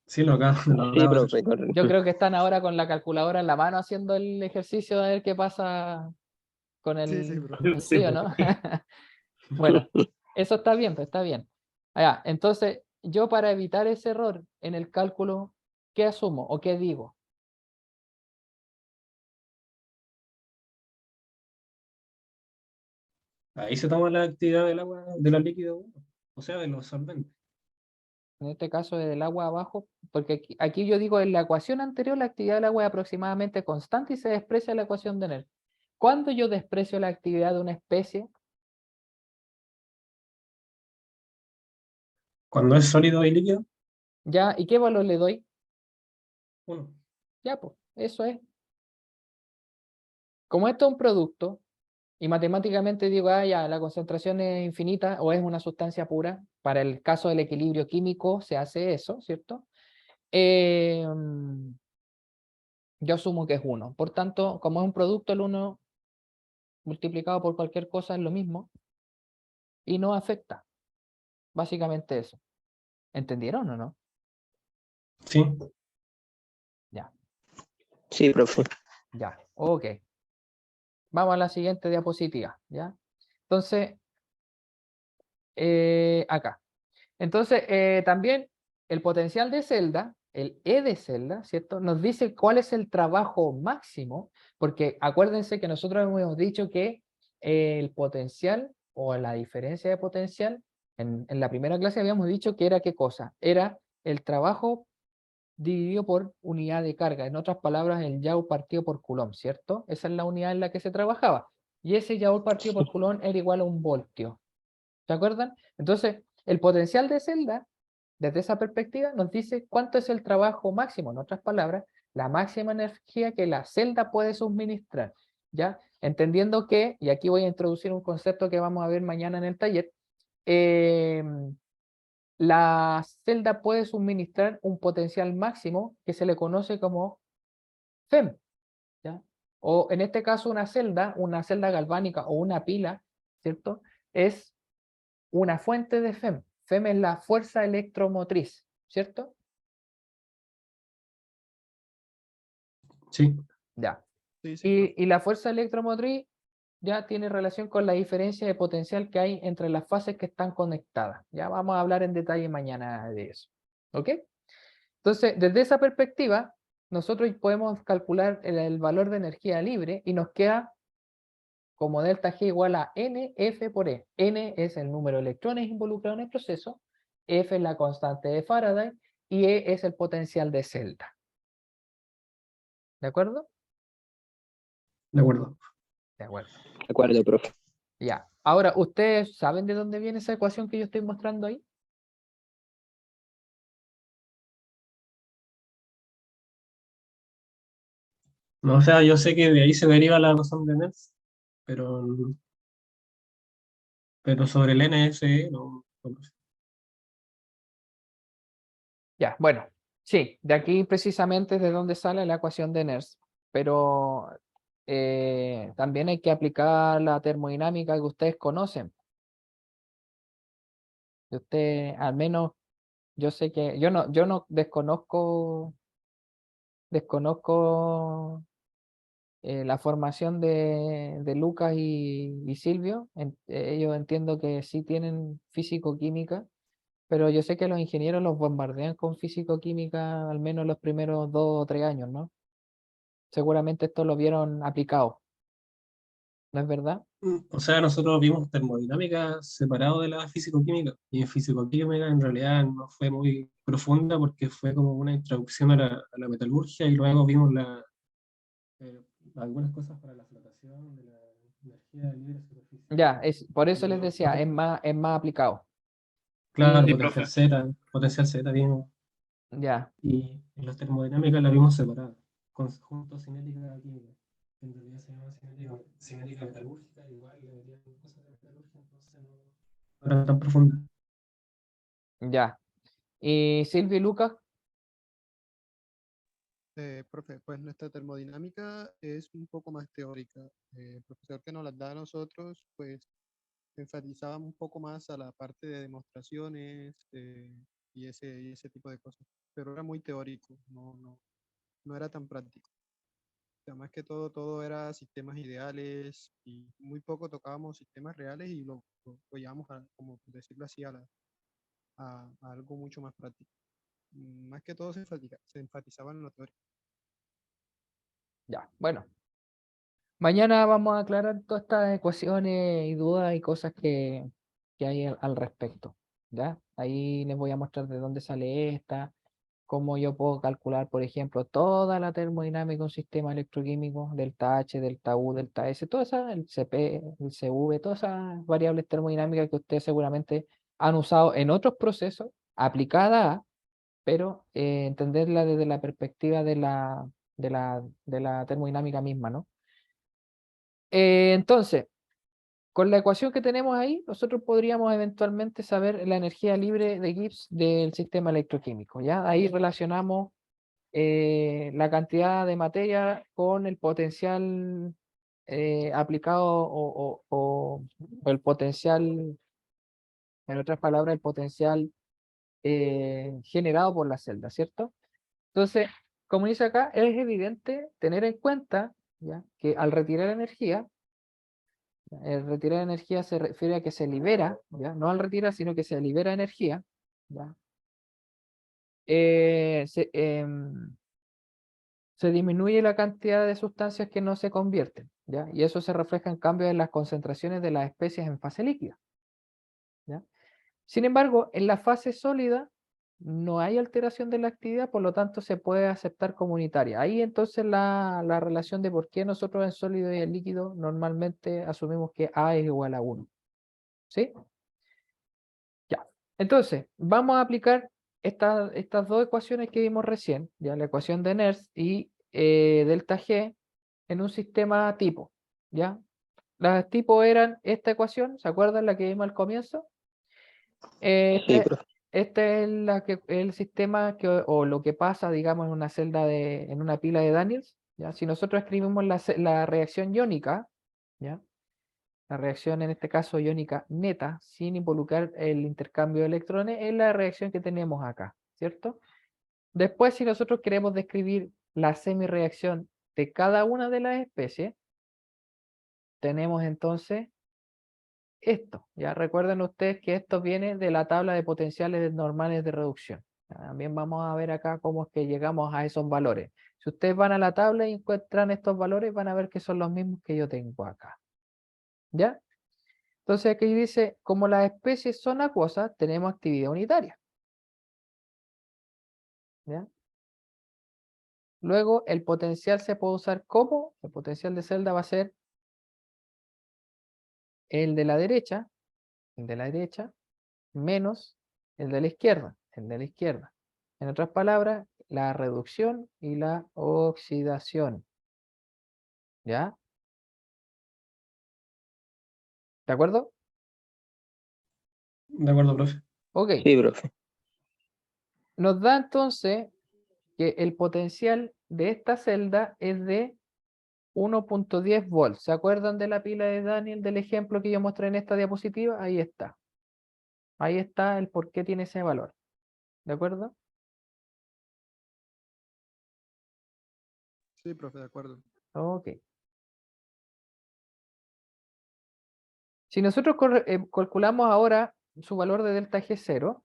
sí, lo acabo, lo Sí, acabo de profe, hacer. correcto. Yo creo que están ahora con la calculadora en la mano haciendo el ejercicio de ver qué pasa con Sí, sí, el profe. Sí, sí o no. Bueno, eso está bien, pues está bien. Allá, entonces, yo para evitar ese error en el cálculo, ¿qué asumo o qué digo? Ahí se toma la actividad del agua, de la líquido, o sea, de los solventes. En este caso del agua abajo, porque aquí yo digo en la ecuación anterior la actividad del agua es aproximadamente constante y se desprecia la ecuación de Nernst. ¿Cuándo yo desprecio la actividad de una especie? Cuando es sólido y líquido, ¿Ya? ¿Y qué valor le doy? 1. Ya, pues, eso es. Como esto es un producto, y matemáticamente digo, ah, ya, la concentración es infinita o es una sustancia pura, para el caso del equilibrio químico se hace eso, ¿cierto? Yo asumo que es 1. Por tanto, como es un producto, el 1 multiplicado por cualquier cosa es lo mismo y no afecta. Básicamente eso. ¿Entendieron o no? Sí, Ya, Sí, profe. ya, ok. Vamos a la siguiente diapositiva, ¿ya? Entonces, acá. Entonces, también el potencial de celda, el E de celda, ¿cierto? Nos dice cuál es el trabajo máximo, porque acuérdense que nosotros hemos dicho que el potencial o la diferencia de potencial, en la primera clase habíamos dicho que era qué cosa, era el trabajo dividido por unidad de carga, en otras palabras, el Joule partido por Coulomb, ¿cierto? Esa es la unidad en la que se trabajaba. Y ese Joule partido por Coulomb era igual a un voltio. ¿Se acuerdan? Entonces, el potencial de celda, desde esa perspectiva, nos dice cuánto es el trabajo máximo, en otras palabras, la máxima energía que la celda puede suministrar, ¿ya? Entendiendo que, y aquí voy a introducir un concepto que vamos a ver mañana en el taller, la celda puede suministrar un potencial máximo que se le conoce como FEM, ¿ya? O en este caso una celda galvánica o una pila, ¿cierto? Es una fuente de FEM. FEM es la fuerza electromotriz, ¿cierto? sí. Ya. Sí, sí, profe. Y la fuerza electromotriz ya tiene relación con la diferencia de potencial que hay entre las fases que están conectadas. Ya vamos a hablar en detalle mañana de eso. ¿Ok? Entonces, desde esa perspectiva, nosotros podemos calcular el valor de energía libre y nos queda como delta G igual a NF por E. N es el número de electrones involucrados en el proceso, F es la constante de Faraday y E es el potencial de celda. ¿De acuerdo? De acuerdo. De acuerdo. De acuerdo, profe. Ya. Ahora, ¿ustedes saben de dónde viene esa ecuación que yo estoy mostrando ahí? No, o sea, yo sé que de ahí se deriva la ecuación de Nernst, pero, pero sobre el NSE no lo sé. Ya, bueno, sí, de aquí precisamente es de donde sale la ecuación de Nernst, pero también hay que aplicar la termodinámica que ustedes conocen. Usted, al menos, yo sé que, yo no desconozco la formación de Lucas y Silvio. Ellos entiendo que sí tienen físico-química, pero yo sé que los ingenieros los bombardean con físico-química al menos los primeros 2 o 3 años, ¿no? Seguramente esto lo vieron aplicado, ¿no es verdad? O sea, nosotros vimos termodinámica separado de la físico-química, y en físico-química en realidad no fue muy profunda porque fue como una introducción a la metalurgia y luego vimos eh, algunas cosas para la flotación de la energía libre de superficie. Ya, por eso Y les luego, decía, es más aplicado. claro, Sí, profe. potencial Z vimos, Ya, y la termodinámica la vimos separada, conjunto cinética química. En realidad se llama cinética metalúrgica, igual le metían cosas de metalurgia, entonces no era tan profunda. ya. ¿Y Silvio y Lucas? Profe, pues nuestra termodinámica es un poco más teórica. El profesor que nos las da a nosotros, pues enfatizaba un poco más a la parte de demostraciones y ese tipo de cosas. Pero era muy teórico, no era tan práctico. O sea, más que todo, todo era sistemas ideales y muy poco tocábamos sistemas reales y lo llevamos a, como por decirlo así, a algo mucho más práctico. Más que todo se enfatizaba en lo teórico. Ya, bueno. Mañana vamos a aclarar todas estas ecuaciones y dudas y cosas que hay al respecto. ¿Ya? Ahí les voy a mostrar de dónde sale esta, cómo yo puedo calcular, por ejemplo, toda la termodinámica de un sistema electroquímico, delta H, delta U, delta S, todas esas, el CP, el CV, todas esas variables termodinámicas que ustedes seguramente han usado en otros procesos, aplicadas, pero entenderla desde la perspectiva de la termodinámica misma, ¿no? Entonces, con la ecuación que tenemos ahí, nosotros podríamos eventualmente saber la energía libre de Gibbs del sistema electroquímico, ¿ya? Ahí relacionamos la cantidad de materia con el potencial aplicado o el potencial, en otras palabras, el potencial generado por la celda, ¿cierto? Entonces, como dice acá, es evidente tener en cuenta, ¿ya?, que al retirar energía, el retirar energía se refiere a que se libera, ¿ya? No al retirar, sino que se libera energía, ¿ya? Se disminuye la cantidad de sustancias que no se convierten, ¿ya? Y eso se refleja en cambios en las concentraciones de las especies en fase líquida, ¿ya? Sin embargo, en la fase sólida no hay alteración de la actividad, por lo tanto se puede aceptar como unitaria. Ahí entonces la relación de por qué nosotros en sólido y en líquido normalmente asumimos que A es igual a 1. ¿Sí? Ya. Entonces, vamos a aplicar estas dos ecuaciones que vimos recién, ya la ecuación de Nernst y delta G en un sistema tipo, ¿ya? Las tipos eran esta ecuación, ¿se acuerdan la que vimos al comienzo? Sí, profe. Este es el sistema o lo que pasa, digamos, en una celda en una pila de Daniels, ¿ya? Si nosotros escribimos la reacción iónica, ¿ya? La reacción, en este caso iónica neta, sin involucrar el intercambio de electrones, es la reacción que tenemos acá, ¿cierto? Después, si nosotros queremos describir la semireacción de cada una de las especies, tenemos entonces esto. Ya recuerden ustedes que esto viene de la tabla de potenciales normales de reducción. También vamos a ver acá cómo es que llegamos a esos valores. Si ustedes van a la tabla y encuentran estos valores, van a ver que son los mismos que yo tengo acá. ¿Ya? Entonces aquí dice, como las especies son acuosas, tenemos actividad unitaria. ¿Ya? Luego, el potencial se puede usar como, el potencial de celda va a ser el de la derecha, menos el de la izquierda, En otras palabras, la reducción y la oxidación. ¿Ya? ¿De acuerdo? De acuerdo, profe. Ok. Sí, profe. Nos da entonces que el potencial de esta celda es de 1.10 volts. ¿Se acuerdan de la pila de Daniel del ejemplo que yo mostré en esta diapositiva? Ahí está. Ahí está el por qué tiene ese valor. ¿De acuerdo? Sí, profe, de acuerdo. Ok. Si nosotros calculamos ahora su valor de delta G0,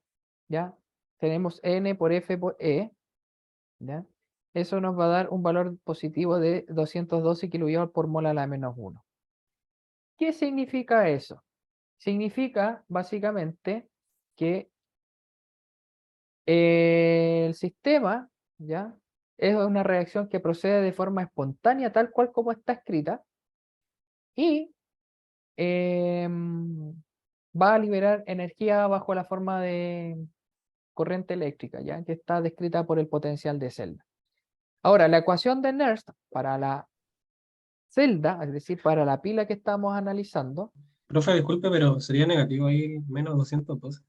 ¿ya? Tenemos N por F por E, ¿ya? Eso nos va a dar un valor positivo de 212 kJ por mol a la menos 1. ¿Qué significa eso? Significa básicamente que el sistema, ¿ya? Es una reacción que procede de forma espontánea, tal cual como está escrita, y va a liberar energía bajo la forma de corriente eléctrica, ¿ya? Que está descrita por el potencial de celda. Ahora, la ecuación de Nernst para la celda, es decir, para la pila que estamos analizando. Profe, disculpe, pero sería negativo ahí menos 212.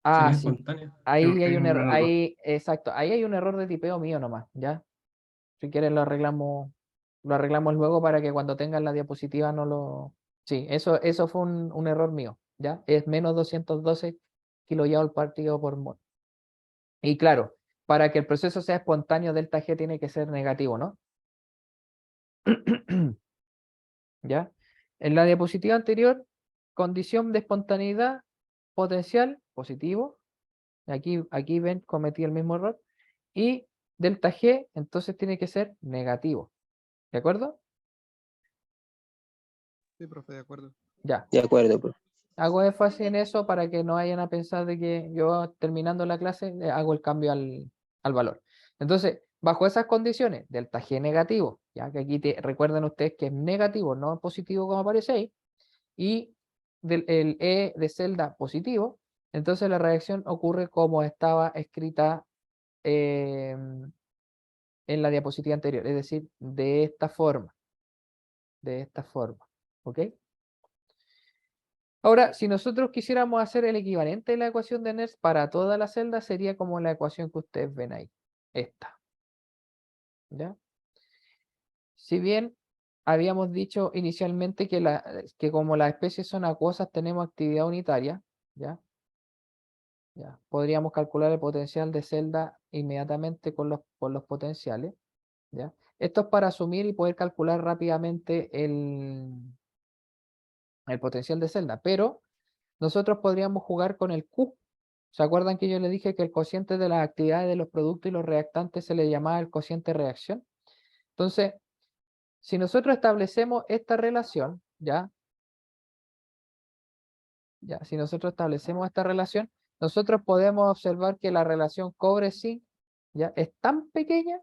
Ah, Sería sí. espontáneo. Ahí hay Hay un un error, error. exacto, ahí hay un error de tipeo mío nomás, ¿ya? Si quieres lo arreglamos luego para que cuando tengan la diapositiva no lo... Sí, eso fue un error mío, ¿ya? Es menos 212 kJ partido por mol. Y claro, para que el proceso sea espontáneo, delta G tiene que ser negativo, ¿no? ¿Ya? En la diapositiva anterior, condición de espontaneidad, potencial, positivo. Aquí ven, cometí el mismo error. Y delta G, entonces tiene que ser negativo. ¿De acuerdo? Sí, profe, de acuerdo. Ya. De acuerdo, profe. Hago énfasis en eso para que no vayan a pensar de que yo terminando la clase hago el cambio al valor. Entonces, bajo esas condiciones, delta G negativo, ya que aquí recuerden ustedes que es negativo, no positivo como aparece ahí, y el E de celda positivo, entonces la reacción ocurre como estaba escrita en la diapositiva anterior, es decir, de esta forma, ¿ok? Ahora, si nosotros quisiéramos hacer el equivalente de la ecuación de Nernst para toda la celda, sería como la ecuación que ustedes ven ahí, esta, ¿ya? Si bien habíamos dicho inicialmente que como las especies son acuosas tenemos actividad unitaria, ¿ya? Podríamos calcular el potencial de celda inmediatamente con los potenciales, ¿ya? Esto es para asumir y poder calcular rápidamente el potencial de celda, pero nosotros podríamos jugar con el Q. ¿Se acuerdan que yo le dije que el cociente de las actividades de los productos y los reactantes se le llamaba el cociente de reacción? Entonces, si nosotros establecemos esta relación, si nosotros establecemos esta relación, nosotros podemos observar que la relación cobre-zinc, ya, es tan pequeña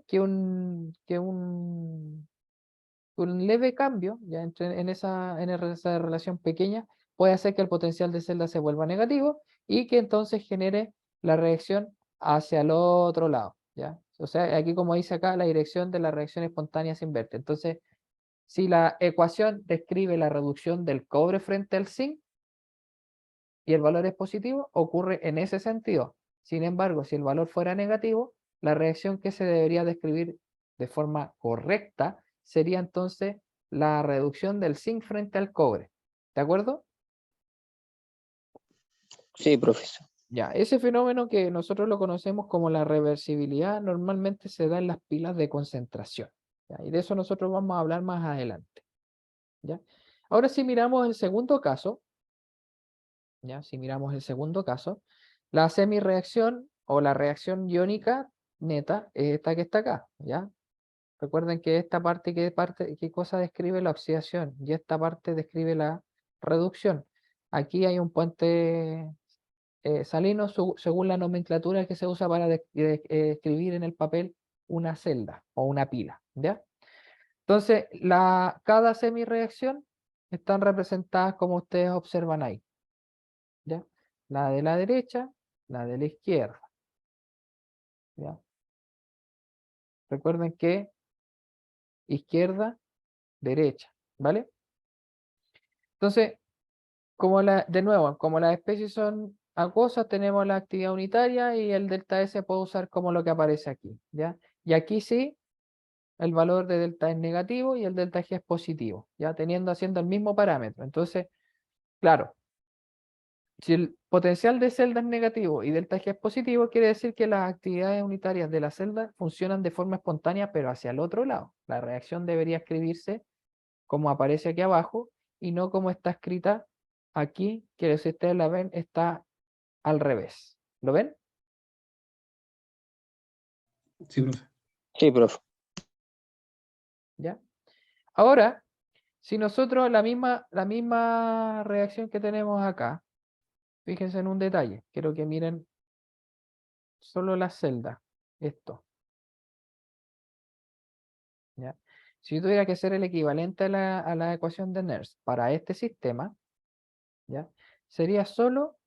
que un leve cambio ya en esa relación pequeña puede hacer que el potencial de celda se vuelva negativo y que entonces genere la reacción hacia el otro lado, ¿ya? O sea, aquí como dice acá, la dirección de la reacción espontánea se invierte. Entonces, si la ecuación describe la reducción del cobre frente al zinc y el valor es positivo, ocurre en ese sentido. Sin embargo, si el valor fuera negativo, la reacción que se debería describir de forma correcta sería entonces la reducción del zinc frente al cobre. ¿De acuerdo? Sí, profesor. Ya, ese fenómeno que nosotros lo conocemos como la reversibilidad normalmente se da en las pilas de concentración, ¿ya? Y de eso nosotros vamos a hablar más adelante, ¿ya? Ahora si miramos el segundo caso, ¿ya? Si miramos el segundo caso, la semireacción o la reacción iónica neta es esta que está acá, ¿ya? Recuerden que esta parte, ¿qué cosa describe la oxidación? Y esta parte describe la reducción. Aquí hay un puente salino según la nomenclatura que se usa para escribir en el papel una celda o una pila, ¿ya? Entonces, cada semireacción están representadas como ustedes observan ahí, ¿ya? La de la derecha, la de la izquierda, ¿ya? Recuerden que izquierda, derecha, ¿vale? Entonces, de nuevo, como las especies son acuosas, tenemos la actividad unitaria y el delta S puedo usar como lo que aparece aquí, ¿ya? Y aquí sí, el valor de delta es negativo y el delta G es positivo, ya haciendo el mismo parámetro. Entonces, claro, si el potencial de celda es negativo y delta G es positivo, quiere decir que las actividades unitarias de la celda funcionan de forma espontánea, pero hacia el otro lado. La reacción debería escribirse como aparece aquí abajo y no como está escrita aquí, que si ustedes la ven, está al revés. ¿Lo ven? Sí, profe. Sí, profe. ¿Ya? Ahora, si nosotros la misma reacción que tenemos acá, fíjense en un detalle, quiero que miren solo la celda, esto, ¿ya? Si yo tuviera que hacer el equivalente a la ecuación de Nernst para este sistema, ¿ya? Sería solo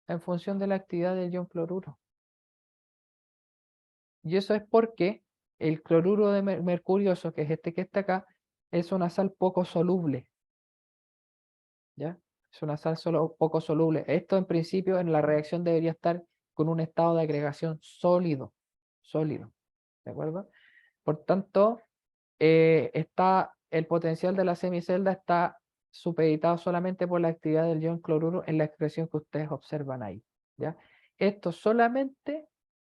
en función de la actividad del ion cloruro. Y eso es porque el cloruro de mercurioso, que es este que está acá, es una sal poco soluble, ¿ya? Es una sal poco soluble. Esto en principio en la reacción debería estar con un estado de agregación sólido, ¿de acuerdo? Por tanto, el potencial de la semicelda está supeditado solamente por la actividad del ion cloruro en la expresión que ustedes observan ahí, ¿ya? Esto solamente,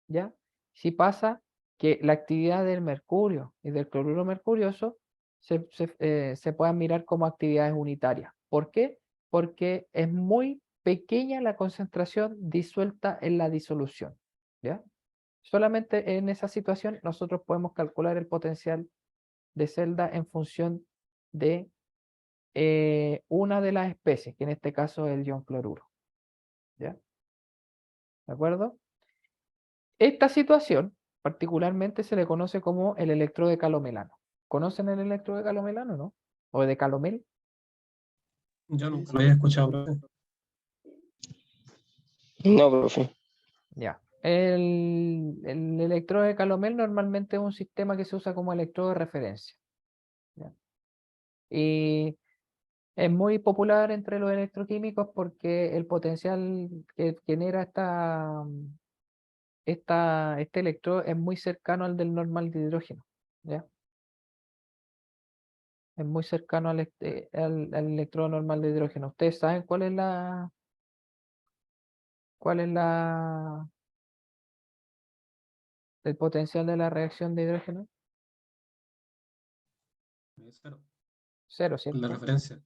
¿ya? Si pasa que la actividad del mercurio y del cloruro mercurioso se puedan mirar como actividades unitarias. ¿Por qué? Porque es muy pequeña la concentración disuelta en la disolución, ¿ya? Solamente en esa situación nosotros podemos calcular el potencial de celda en función de una de las especies, que en este caso es el ion cloruro, ¿ya? ¿De acuerdo? Esta situación particularmente se le conoce como el electrodo de calomelano. ¿Conocen el electrodo de calomelano, no? ¿O de calomel? Yo Sí, nunca sí, lo había escuchado, profe. No, profe. Ya. El electrodo de calomel normalmente es un sistema que se usa como electrodo de referencia, ¿ya? Y es muy popular entre los electroquímicos porque el potencial que genera este electrodo es muy cercano al del normal de hidrógeno, ¿ya? Es muy cercano al electrodo normal de hidrógeno. ¿Ustedes saben cuál es el potencial de la reacción de hidrógeno? Cero. Cero, La ¿cierto? referencia.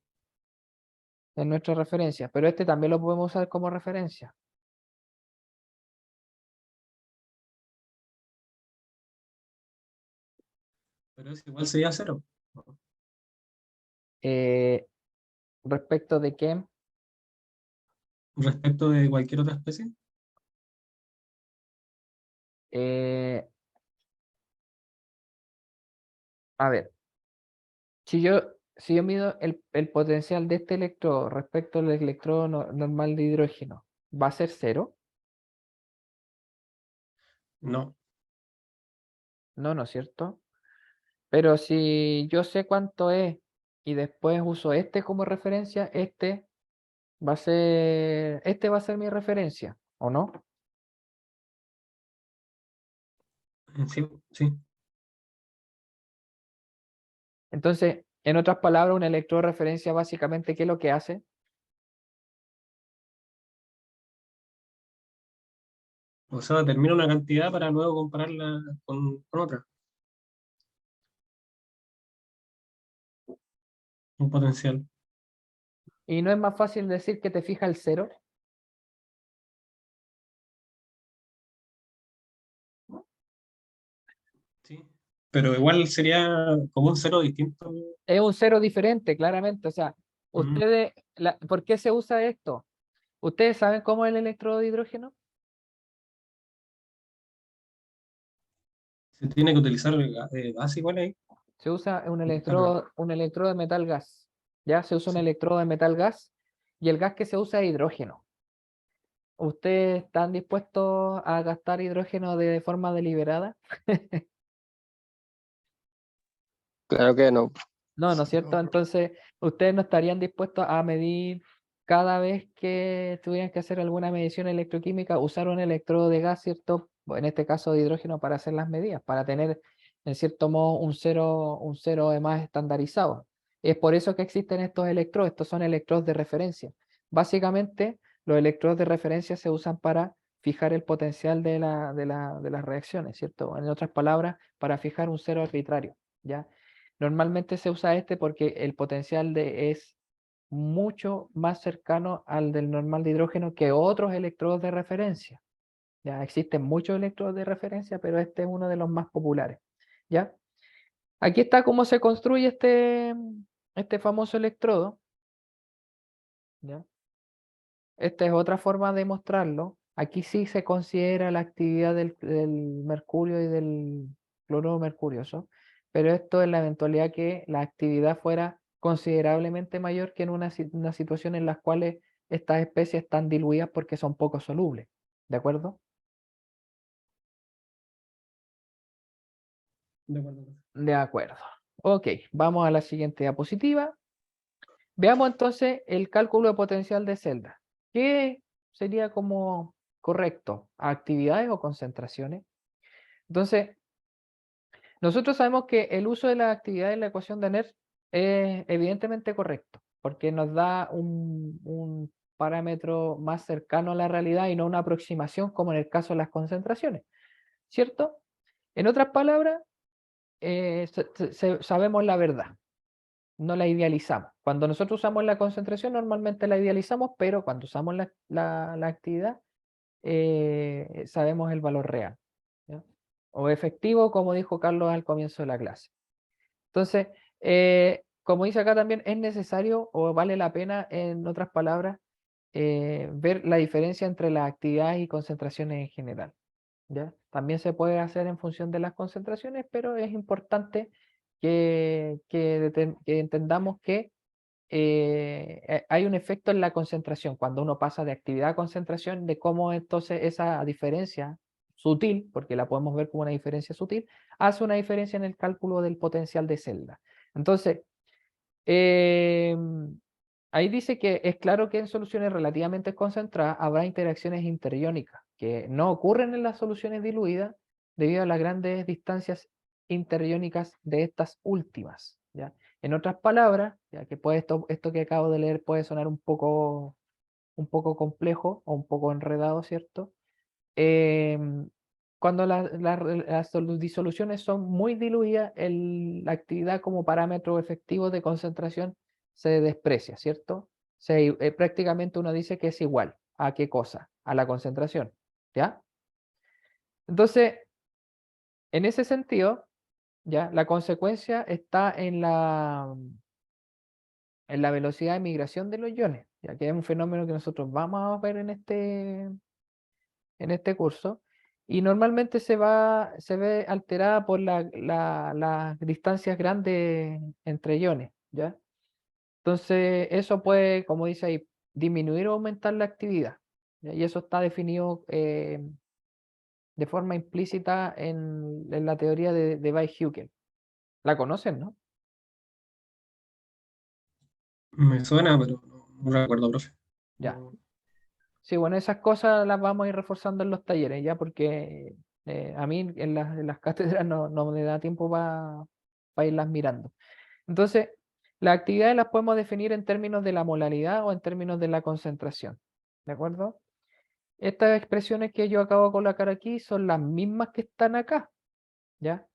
Es nuestra referencia, pero este también lo podemos usar como referencia. Pero es igual sería cero. Eh, Respecto de qué, Respecto de cualquier otra especie. eh, a ver, si yo mido el potencial de este electrodo respecto al electrodo normal de hidrógeno, ¿va a ser cero? No. No, ¿no es cierto? Pero si yo sé cuánto es y después uso este como referencia, este va a ser mi referencia, ¿o no? Sí, sí. Entonces, en otras palabras, un electrodo de referencia básicamente, ¿qué es lo que hace? O sea, determina una cantidad para luego compararla con otra. Un potencial. Y no es más fácil decir que te fija el cero. Sí. Pero igual sería como un cero distinto. Es un cero diferente, claramente. O sea, Mm. ustedes, ¿por qué se usa esto? ¿Ustedes saben cómo es el electrodo de hidrógeno? Se tiene que utilizar gas igual ahí. Se usa un Claro. electrodo de metal gas. Ya se usa un Sí. electrodo de metal gas y el gas que se usa es hidrógeno. ¿Ustedes están dispuestos a gastar hidrógeno de forma deliberada? Claro que no. No, ¿no es cierto? No, Entonces, ustedes no estarían dispuestos a medir cada vez que tuvieran que hacer alguna medición electroquímica, usar un electrodo de gas, ¿cierto? O en este caso de hidrógeno para hacer las medidas, para tener, en cierto modo, un cero de más estandarizado. Es por eso que existen estos electrodos, estos son electrodos de referencia. Básicamente, los electrodos de referencia se usan para fijar el potencial de las reacciones, ¿cierto? En otras palabras, para fijar un cero arbitrario, ¿ya? Normalmente se usa este porque el potencial es mucho más cercano al del normal de hidrógeno que otros electrodos de referencia. Ya existen muchos electrodos de referencia, pero este es uno de los más populares. ¿Ya? Aquí está cómo se construye este famoso electrodo. ¿Ya? Esta es otra forma de mostrarlo. Aquí sí se considera la actividad del mercurio y del cloruro mercurioso, pero esto en la eventualidad que la actividad fuera considerablemente mayor que en una situación en la cual estas especies están diluidas porque son poco solubles. ¿De acuerdo? De acuerdo, profe. De acuerdo. Ok, vamos a la siguiente diapositiva. Veamos entonces el cálculo de potencial de celda. ¿Qué sería como correcto? ¿Actividades o concentraciones? Entonces, nosotros sabemos que el uso de la actividad en la ecuación de Nernst es evidentemente correcto, porque nos da un parámetro más cercano a la realidad y no una aproximación como en el caso de las concentraciones, ¿cierto? En otras palabras, sabemos la verdad, no la idealizamos. Cuando nosotros usamos la concentración, normalmente la idealizamos, pero cuando usamos la actividad, sabemos el valor real, ¿ya? O efectivo, como dijo Carlos al comienzo de la clase. Entonces, como dice acá también, es necesario o vale la pena, en otras palabras, ver la diferencia entre las actividades y concentraciones en general, ¿ya? También se puede hacer en función de las concentraciones, pero es importante que entendamos que hay un efecto en la concentración, cuando uno pasa de actividad a concentración, de cómo entonces esa diferencia sutil, porque la podemos ver como una diferencia sutil, hace una diferencia en el cálculo del potencial de celda. Entonces, eh, ahí dice que es claro que en soluciones relativamente concentradas habrá interacciones interiónicas que no ocurren en las soluciones diluidas debido a las grandes distancias interiónicas de estas últimas, ¿ya? En otras palabras, ya que puede esto que acabo de leer puede sonar un poco complejo o un poco enredado, ¿cierto? Cuando las disoluciones son muy diluidas, la actividad como parámetro efectivo de concentración se desprecia, ¿cierto? Prácticamente uno dice que es igual. ¿A qué cosa? A la concentración, ¿ya? Entonces, en ese sentido, ¿ya? La consecuencia está en la velocidad de migración de los iones, ya que es un fenómeno que nosotros vamos a ver en este curso, y normalmente se ve alterada por las distancias grandes entre iones, ¿ya? Entonces, eso puede, como dice ahí, disminuir o aumentar la actividad, ¿ya? Y eso está definido de forma implícita en la teoría de Weis-Hückel. ¿La conocen, no? Me suena, pero no recuerdo, profe. Ya. No. Sí, bueno, esas cosas las vamos a ir reforzando en los talleres, ya, porque a mí en las cátedras no me da tiempo para irlas mirando. Entonces, las actividades las podemos definir en términos de la molaridad o en términos de la concentración, ¿de acuerdo? Estas expresiones que yo acabo de colocar aquí son las mismas que están acá, ¿ya?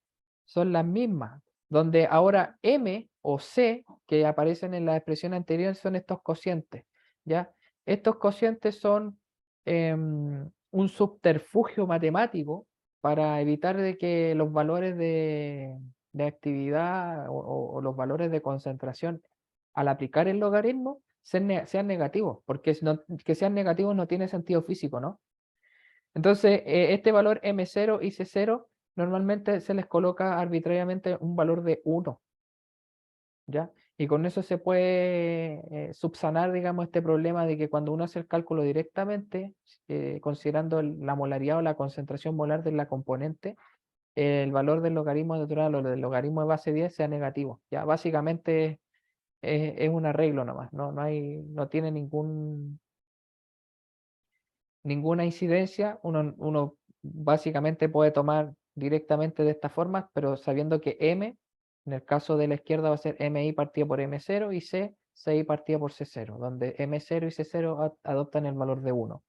Son las mismas, donde ahora M o C, que aparecen en la expresión anterior, son estos cocientes, ¿ya? Estos cocientes son un subterfugio matemático para evitar de que los valores de actividad o los valores de concentración al aplicar el logaritmo sean negativos, porque que sean negativos no tiene sentido físico, ¿no? Entonces, este valor M0 y C0 normalmente se les coloca arbitrariamente un valor de 1, ¿ya? Y con eso se puede subsanar, digamos, este problema de que cuando uno hace el cálculo directamente, considerando la molaridad o la concentración molar de la componente, el valor del logaritmo natural o del logaritmo de base 10 sea negativo. Ya básicamente es un arreglo nomás, no tiene ninguna incidencia. Uno básicamente puede tomar directamente de esta forma, pero sabiendo que M, en el caso de la izquierda, va a ser MI partido por M0 y C, CI partido por C0, donde M0 y C0 adoptan el valor de 1.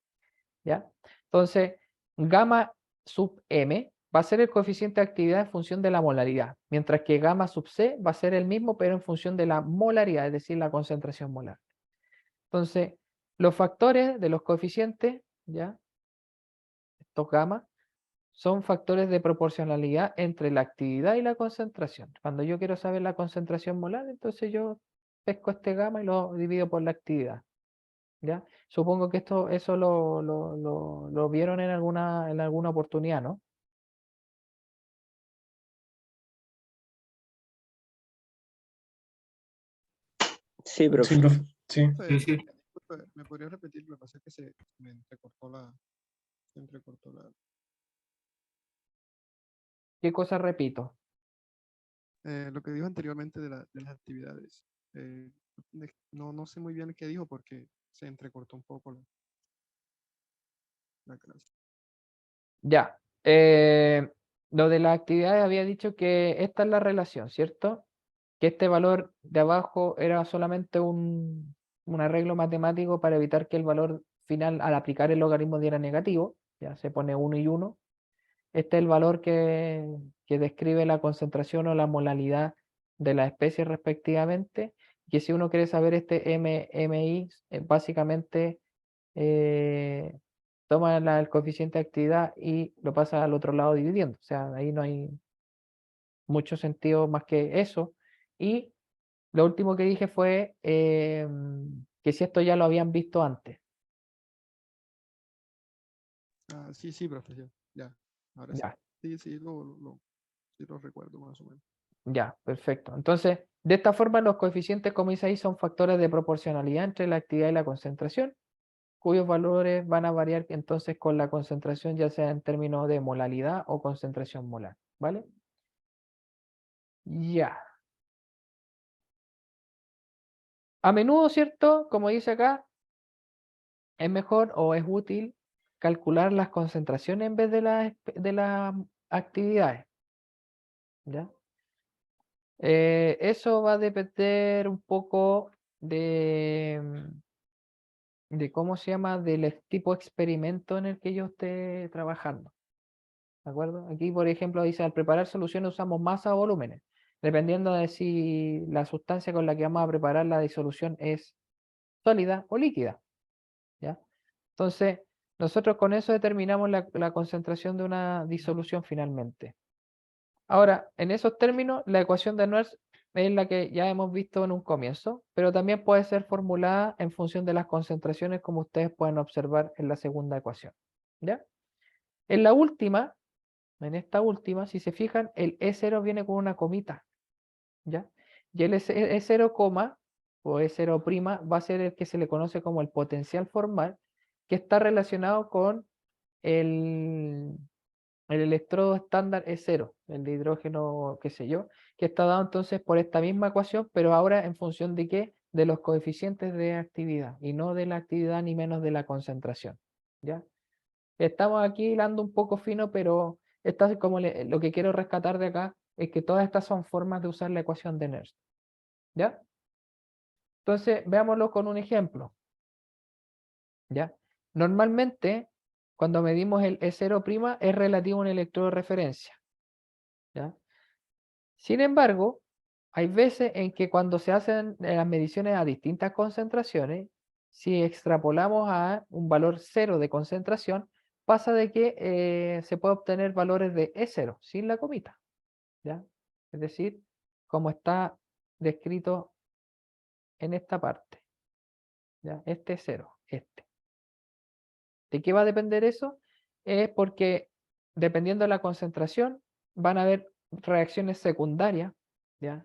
¿Ya? Entonces, gamma sub M va a ser el coeficiente de actividad en función de la molaridad, mientras que gamma sub C va a ser el mismo, pero en función de la molaridad, es decir, la concentración molar. Entonces, los factores de los coeficientes, ¿ya? Estos gamma, son factores de proporcionalidad entre la actividad y la concentración. Cuando yo quiero saber la concentración molar, entonces yo pesco este gamma y lo divido por la actividad. ¿Ya? Supongo que eso lo vieron en alguna oportunidad, ¿no? Sí, profe. Sí, profe. Sí. Sí, sí. Disculpe, ¿me podría repetir? Lo que pasa es que se me entrecortó ¿Qué cosa repito? lo que dijo anteriormente de las actividades. No sé muy bien qué dijo porque se entrecortó un poco la clase. Ya. Lo de las actividades había dicho que esta es la relación, ¿cierto? Que este valor de abajo era solamente un arreglo matemático para evitar que el valor final al aplicar el logaritmo diera negativo. Ya se pone 1 y 1. Este es el valor que describe la concentración o la molaridad de la especie respectivamente. Que si uno quiere saber este MI, básicamente toma el coeficiente de actividad y lo pasa al otro lado dividiendo. O sea, ahí no hay mucho sentido más que eso. Y lo último que dije fue que si esto ya lo habían visto antes. Ah, sí, profesor. Ya, ahora sí. Ya, Sí, sí, lo recuerdo más o menos. ya, perfecto. Entonces, de esta forma los coeficientes, como dice ahí, son factores de proporcionalidad entre la actividad y la concentración, cuyos valores van a variar entonces con la concentración, ya sea en términos de molaridad o concentración molar. ¿Vale? Ya. A menudo, ¿cierto? Como dice acá, es mejor o es útil calcular las concentraciones en vez de las actividades. ¿Ya? Eso va a depender un poco de cómo se llama, del tipo de experimento en el que yo esté trabajando. ¿De acuerdo? Aquí, por ejemplo, dice, al preparar soluciones usamos masa o volúmenes, dependiendo de si la sustancia con la que vamos a preparar la disolución es sólida o líquida. ¿Ya? Entonces, nosotros con eso determinamos la concentración de una disolución finalmente. Ahora, en esos términos, la ecuación de Nernst es la que ya hemos visto en un comienzo, pero también puede ser formulada en función de las concentraciones, como ustedes pueden observar en la segunda ecuación. ¿Ya? En la última, en esta última, si se fijan, el E0 viene con una comita. ¿Ya? Y el E0, o E0' va a ser el que se le conoce como el potencial formal, que está relacionado con el electrodo estándar E0, el de hidrógeno, qué sé yo, que está dado entonces por esta misma ecuación, pero ahora en función de qué? De los coeficientes de actividad, y no de la actividad ni menos de la concentración. ¿Ya? Estamos aquí hilando un poco fino, pero esta es como lo que quiero rescatar de acá es que todas estas son formas de usar la ecuación de Nernst. ¿Ya? Entonces, veámoslo con un ejemplo. ¿Ya? Normalmente, cuando medimos el E0' es relativo a un electrodo de referencia. ¿Ya? Sin embargo, hay veces en que cuando se hacen las mediciones a distintas concentraciones, si extrapolamos a un valor 0 de concentración, pasa de que se puede obtener valores de E0 sin la comita, ¿ya? Es decir, como está descrito en esta parte, ¿ya? Este es 0, este. ¿De qué va a depender eso? Es porque dependiendo de la concentración van a haber reacciones secundarias, ¿ya?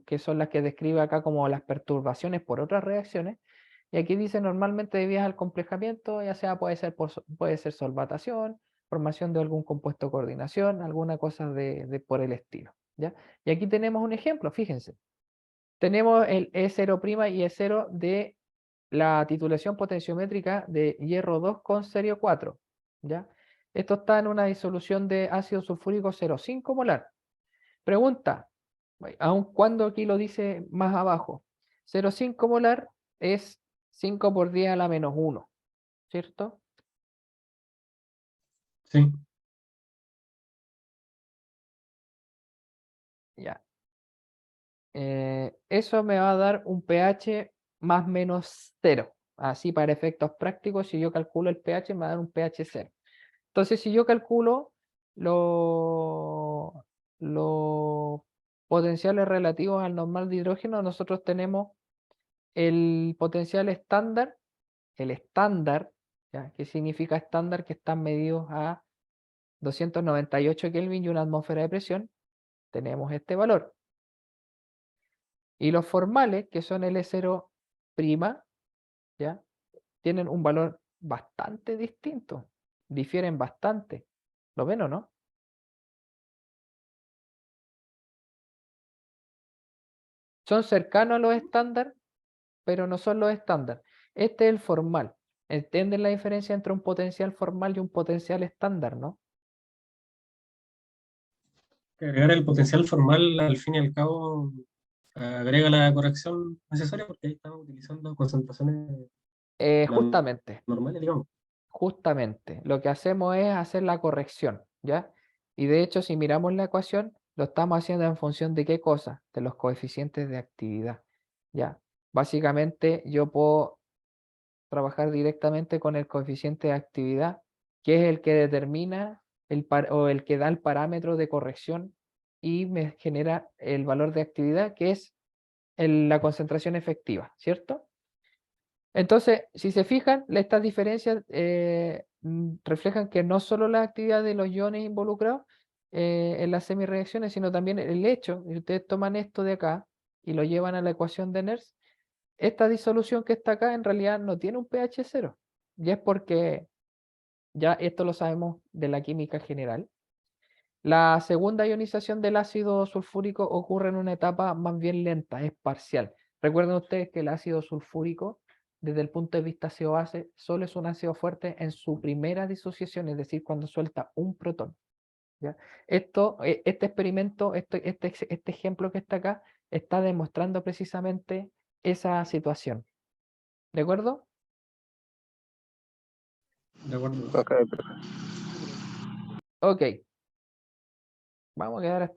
Que son las que describe acá como las perturbaciones por otras reacciones. Y aquí dice normalmente debidas al complejamiento, ya sea puede ser solvatación, formación de algún compuesto de coordinación, alguna cosa por el estilo, ¿ya? Y aquí tenemos un ejemplo, fíjense. Tenemos el E0' y E0 de la titulación potenciométrica de hierro 2 con cerio 4, ¿ya? Esto está en una disolución de ácido sulfúrico 0,5 molar. Pregunta, aun cuando aquí lo dice más abajo, 0,5 molar es 5 por 10 a la menos 1, ¿cierto? Sí. Ya. Eso me va a dar un pH más menos 0. Así para efectos prácticos, si yo calculo el pH, me va a dar un pH 0. Entonces, si yo calculo los potenciales relativos al normal de hidrógeno, nosotros tenemos el potencial estándar, ¿ya? ¿Qué significa estándar? Que están medidos a 298 Kelvin y una atmósfera de presión. Tenemos este valor. Y los formales, que son L0', ¿ya? Tienen un valor bastante distinto. Difieren bastante. ¿Lo ven o no? Son cercanos a los estándar, pero no son los estándar. Este es el formal. ¿Entienden la diferencia entre un potencial formal y un potencial estándar, no? Que agregar el potencial formal, al fin y al cabo, agrega la corrección necesaria porque ahí estamos utilizando concentraciones Justamente. normales, digamos. Justamente, lo que hacemos es hacer la corrección, ¿ya? Y de hecho, si miramos la ecuación, lo estamos haciendo en función de qué cosa, de los coeficientes de actividad, ¿ya? Básicamente, yo puedo trabajar directamente con el coeficiente de actividad, que es el que determina o el que da el parámetro de corrección y me genera el valor de actividad, que es la concentración efectiva, ¿cierto? Entonces, si se fijan, estas diferencias reflejan que no solo la actividad de los iones involucrados en las semireacciones, sino también el hecho, y ustedes toman esto de acá y lo llevan a la ecuación de Nernst, esta disolución que está acá en realidad no tiene un pH 0, y es porque ya esto lo sabemos de la química general. La segunda ionización del ácido sulfúrico ocurre en una etapa más bien lenta, es parcial. Recuerden ustedes que el ácido sulfúrico, desde el punto de vista ácido-base, solo es un ácido fuerte en su primera disociación, es decir, cuando suelta un protón, ¿ya? Este experimento, este ejemplo que está acá, está demostrando precisamente esa situación. ¿De acuerdo? De acuerdo. Ok, Ok. Vamos a quedar hasta